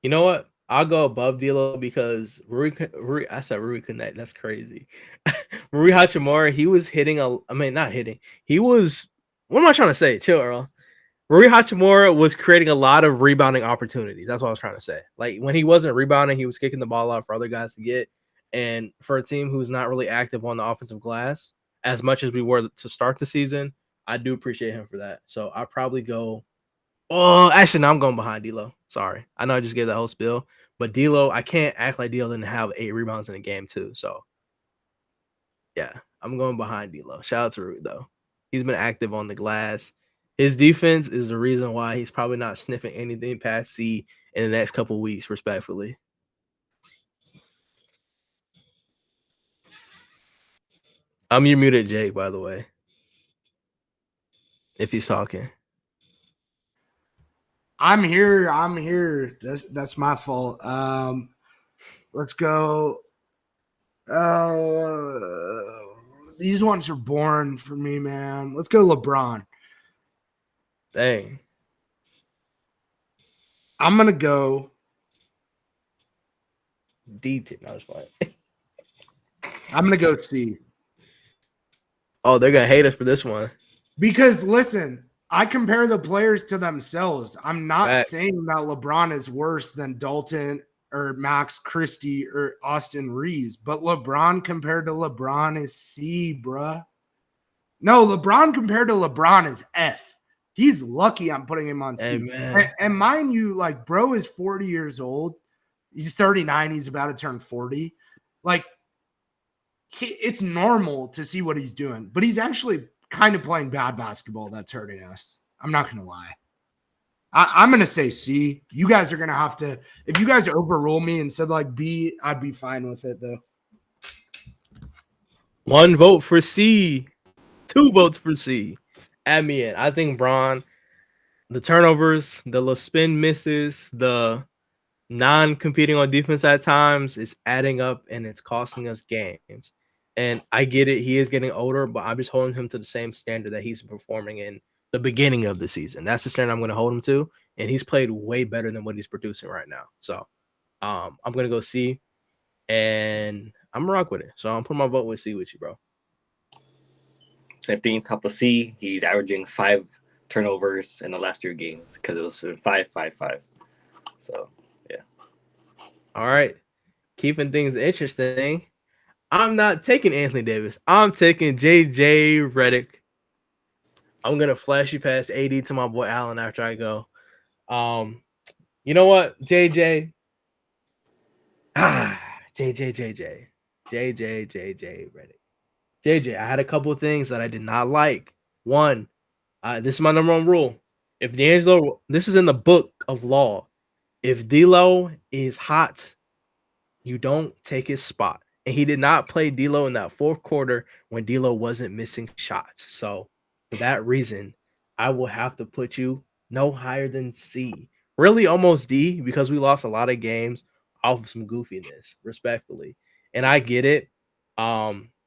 You know what? I'll go above D'Lo because Rui. I said Rui Connect. That's crazy. Rui Hachimura. He was hitting not hitting. He was. What am I trying to say? Chill, Earl. Rui Hachimura was creating a lot of rebounding opportunities. That's what I was trying to say. Like when he wasn't rebounding, he was kicking the ball out for other guys to get. And for a team who's not really active on the offensive glass as much as we were to start the season, I do appreciate him for that. So I'll probably go. Oh, actually, no, I'm going behind D'Lo. Sorry, I know I just gave the whole spiel, but D'Lo, I can't act like D'Lo didn't have 8 rebounds in the game too. So yeah, I'm going behind D'Lo. Shout out to Rui though. He's been active on the glass. His defense is the reason why he's probably not sniffing anything past C in the next couple of weeks, respectfully. I'm your muted, Jake, by the way. If he's talking. I'm here. That's my fault. Let's go. These ones are boring for me, man. Let's go LeBron. Dang. I'm gonna go D-tip. No, it's fine. I'm gonna go C. Oh, they're gonna hate us for this one. Because listen, I compare the players to themselves. I'm not Facts. saying that LeBron is worse than Dalton or Max Christie or Austin Reeves, but LeBron compared to LeBron is C, bruh. No, LeBron compared to LeBron is F. He's lucky I'm putting him on C. And mind you, like, bro is 40 years old. He's 39. He's about to turn 40. Like, it's normal to see what he's doing, but he's actually kind of playing bad basketball that's hurting us. I'm not going to lie. I'm going to say C. You guys are going to have to, if you guys overrule me and said like B, I'd be fine with it though. 1 vote for C. 2 votes for C. Add me in. I think Bron, the turnovers, the little spin misses, the non-competing on defense at times is adding up and it's costing us games. And I get it. He is getting older, but I'm just holding him to the same standard that he's performing in the beginning of the season. That's the standard I'm going to hold him to. And he's played way better than what he's producing right now. So I'm going to go C. And I'm rock with it. So I'm putting my vote with C with you, bro. Same thing, top of C. He's averaging 5 turnovers in the last 3 games because it was 5-5-5. So, yeah. All right. Keeping things interesting. I'm not taking Anthony Davis. I'm taking JJ Redick. I'm going to flash you past AD to my boy Allen after I go. You know what, JJ? JJ Redick. JJ, I had a couple of things that I did not like. One, this is my number 1 rule. If D'Angelo, this is in the book of law. If D'Lo is hot, you don't take his spot. And he did not play D'Lo in that 4th quarter when D'Lo wasn't missing shots. So for that reason, I will have to put you no higher than C. Really almost D because we lost a lot of games off of some goofiness, respectfully. And I get it.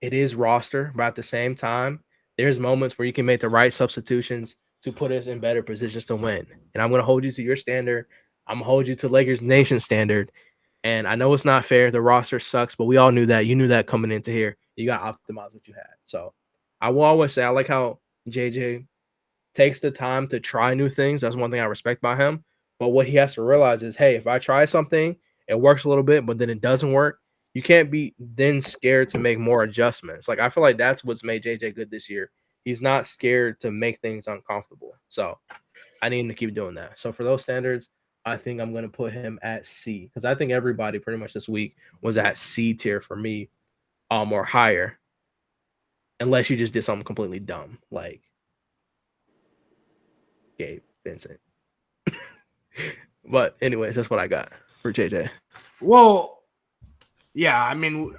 It is roster, but at the same time, there's moments where you can make the right substitutions to put us in better positions to win. And I'm going to hold you to your standard. I'm going to hold you to Lakers Nation standard. And I know it's not fair. The roster sucks, but we all knew that. You knew that coming into here. You got to optimize what you had. So I will always say I like how JJ takes the time to try new things. That's one thing I respect by him. But what he has to realize is, hey, if I try something, it works a little bit, but then it doesn't work, you can't be then scared to make more adjustments. Like, I feel like that's what's made JJ good this year. He's not scared to make things uncomfortable. So I need him to keep doing that. So for those standards, I think I'm going to put him at C because I think everybody pretty much this week was at C tier for me, or higher, unless you just did something completely dumb like Gabe Vincent. But anyways, that's what I got for JJ. Well, yeah, I mean,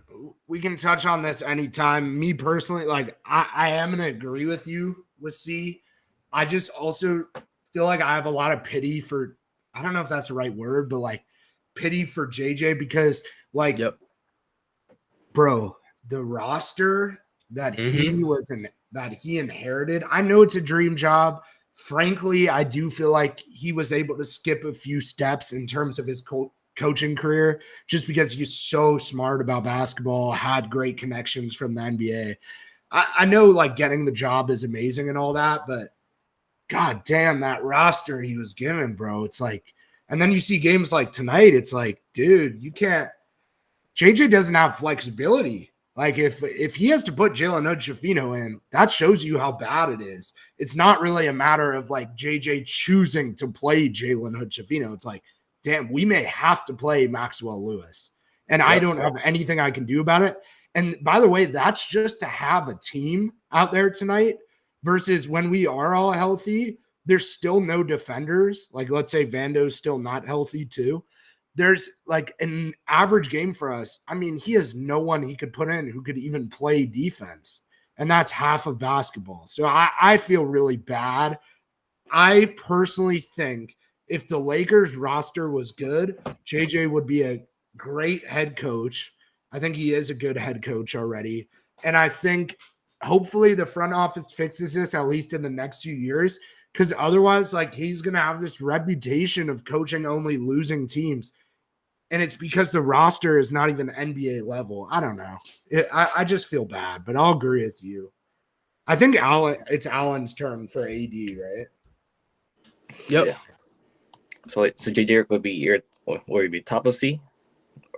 we can touch on this anytime. Me personally, like I am going to agree with you with C. I just also feel like I have a lot of pity for, I don't know if that's the right word, but like pity for JJ because like, bro, the roster that Mhm. that he inherited. I know it's a dream job. Frankly, I do feel like he was able to skip a few steps in terms of his coaching career just because he's so smart about basketball, had great connections from the NBA. I know like getting the job is amazing and all that, but god damn that roster he was given, bro. It's like, and then you see games like tonight, it's like, dude, you can't. JJ doesn't have flexibility. Like if he has to put Jalen Hood-Schifino in, that shows you how bad it is. It's not really a matter of like JJ choosing to play Jalen Hood-Schifino. It's like, damn, we may have to play Maxwell Lewis, and I don't have anything I can do about it. And by the way, that's just to have a team out there tonight versus when we are all healthy, there's still no defenders. Like let's say Vando's still not healthy too. There's like an average game for us. I mean, he has no one he could put in who could even play defense. And that's half of basketball. So I feel really bad. I personally think if the Lakers roster was good, JJ would be a great head coach. I think he is a good head coach already. And I think hopefully the front office fixes this at least in the next few years. Because otherwise, like he's going to have this reputation of coaching only losing teams. And it's because the roster is not even NBA level. I don't know. I just feel bad, but I'll agree with you. I think it's Allen's turn for AD, right? Yep. Yeah. So JJ would be would be top of C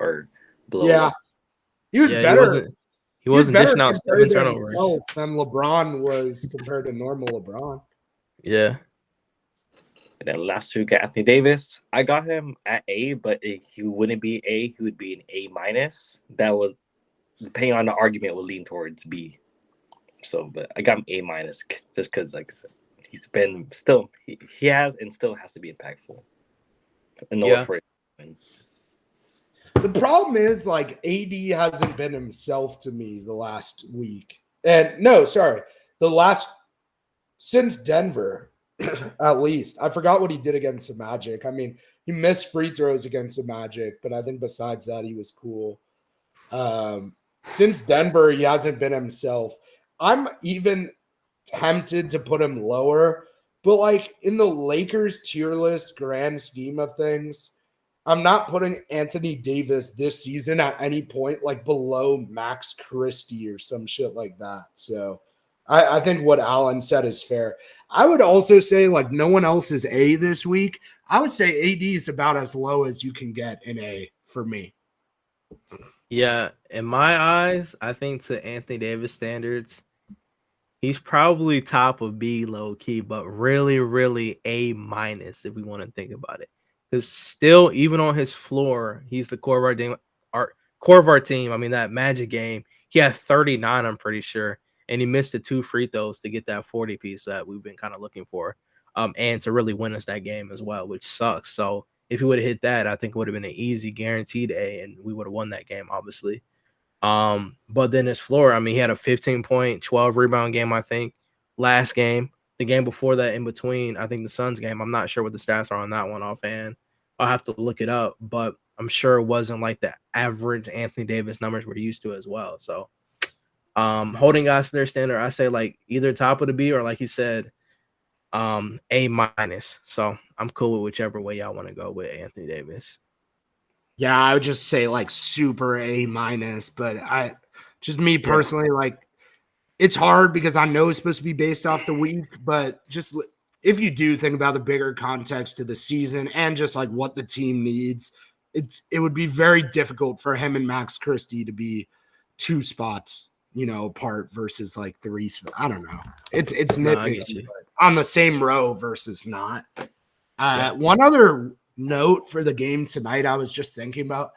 or below? Yeah, he was Yeah, better. He wasn't better dishing out compared 7 to turnovers. himself than LeBron was compared to normal LeBron. Yeah. And then last week, Anthony Davis, I got him at A, but he wouldn't be A. He would be an A minus. That would, depending on the argument, would lean towards B. So, but I got him A minus just because, like I said, he's been still he has and still has to be impactful in order for it to win. The problem is like AD hasn't been himself to me the last week, and since Denver. At least I forgot what he did against the Magic. I mean, he missed free throws against the Magic, but I think besides that, he was cool. Since Denver, he hasn't been himself. I'm even tempted to put him lower, but like in the Lakers tier list grand scheme of things, I'm not putting Anthony Davis this season at any point like below Max Christie or some shit like that. So I think what Alan said is fair. I would also say, like, no one else is A this week. I would say AD is about as low as you can get in A for me. Yeah, in my eyes, I think to Anthony Davis standards, he's probably top of B low key, but really, really A minus if we want to think about it. Because still, even on his floor, he's the core of our team. I mean, that Magic game, he had 39, I'm pretty sure. And he missed the 2 free throws to get that 40 piece that we've been kind of looking for, and to really win us that game as well, which sucks. So if he would have hit that, I think it would have been an easy guaranteed A, and we would have won that game, obviously. But then his floor, I mean, he had a 15-point, 12 rebound game, I think, last game. The game before that, in between, I think the Suns game. I'm not sure what the stats are on that one offhand. I'll have to look it up, but I'm sure it wasn't like the average Anthony Davis numbers we're used to as well. So. Holding guys to their standard, I say like either top of the B or like you said, A minus. So I'm cool with whichever way y'all want to go with Anthony Davis. Yeah, I would just say like super A minus, but me personally, like it's hard because I know it's supposed to be based off the week, but just if you do think about the bigger context to the season and just like what the team needs, it would be very difficult for him and Max Christie to be 2 spots, apart versus like 3. I don't know. It's nitpicking on the same row versus not. One other note for the game tonight, I was just thinking about.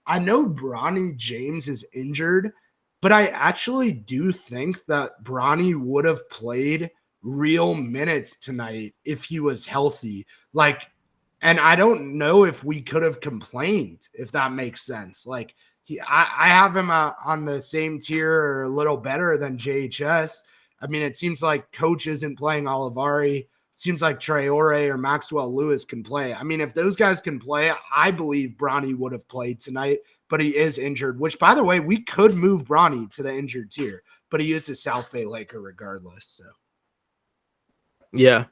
I know Bronny James is injured, but I actually do think that Bronny would have played real minutes tonight if he was healthy. And I don't know if we could have complained, if that makes sense. Like, I have him on the same tier or a little better than JHS. I mean, it seems like Coach isn't playing Olivari. It seems like Traore or Maxwell Lewis can play. I mean, if those guys can play, I believe Bronny would have played tonight, but he is injured, which, by the way, we could move Bronny to the injured tier, but he is a South Bay Laker regardless. So, Yeah.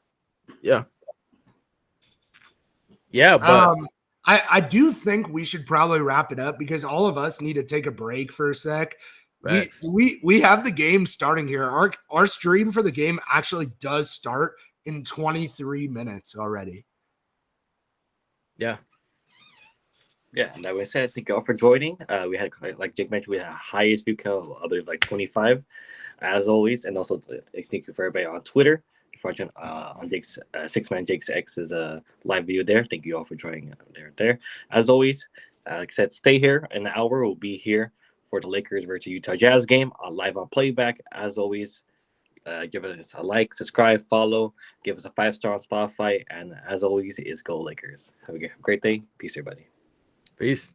But I do think we should probably wrap it up because all of us need to take a break for a sec. We have the game starting here. Our stream for the game actually does start in 23 minutes already. Yeah. And that being said, thank you all for joining. We had, like Jake mentioned, we had a highest view count, I believe, like 25, as always. And also, thank you for everybody on Twitter for watching on Jake's Six-Man Jake's X's live video there. Thank you all for joining there. As always, like I said, stay here. In an hour, we'll be here for the Lakers versus Utah Jazz game live on playback. As always, give us a like, subscribe, follow, give us a 5-star on Spotify. And as always, is Go Lakers. Have a great day. Peace, everybody. Peace.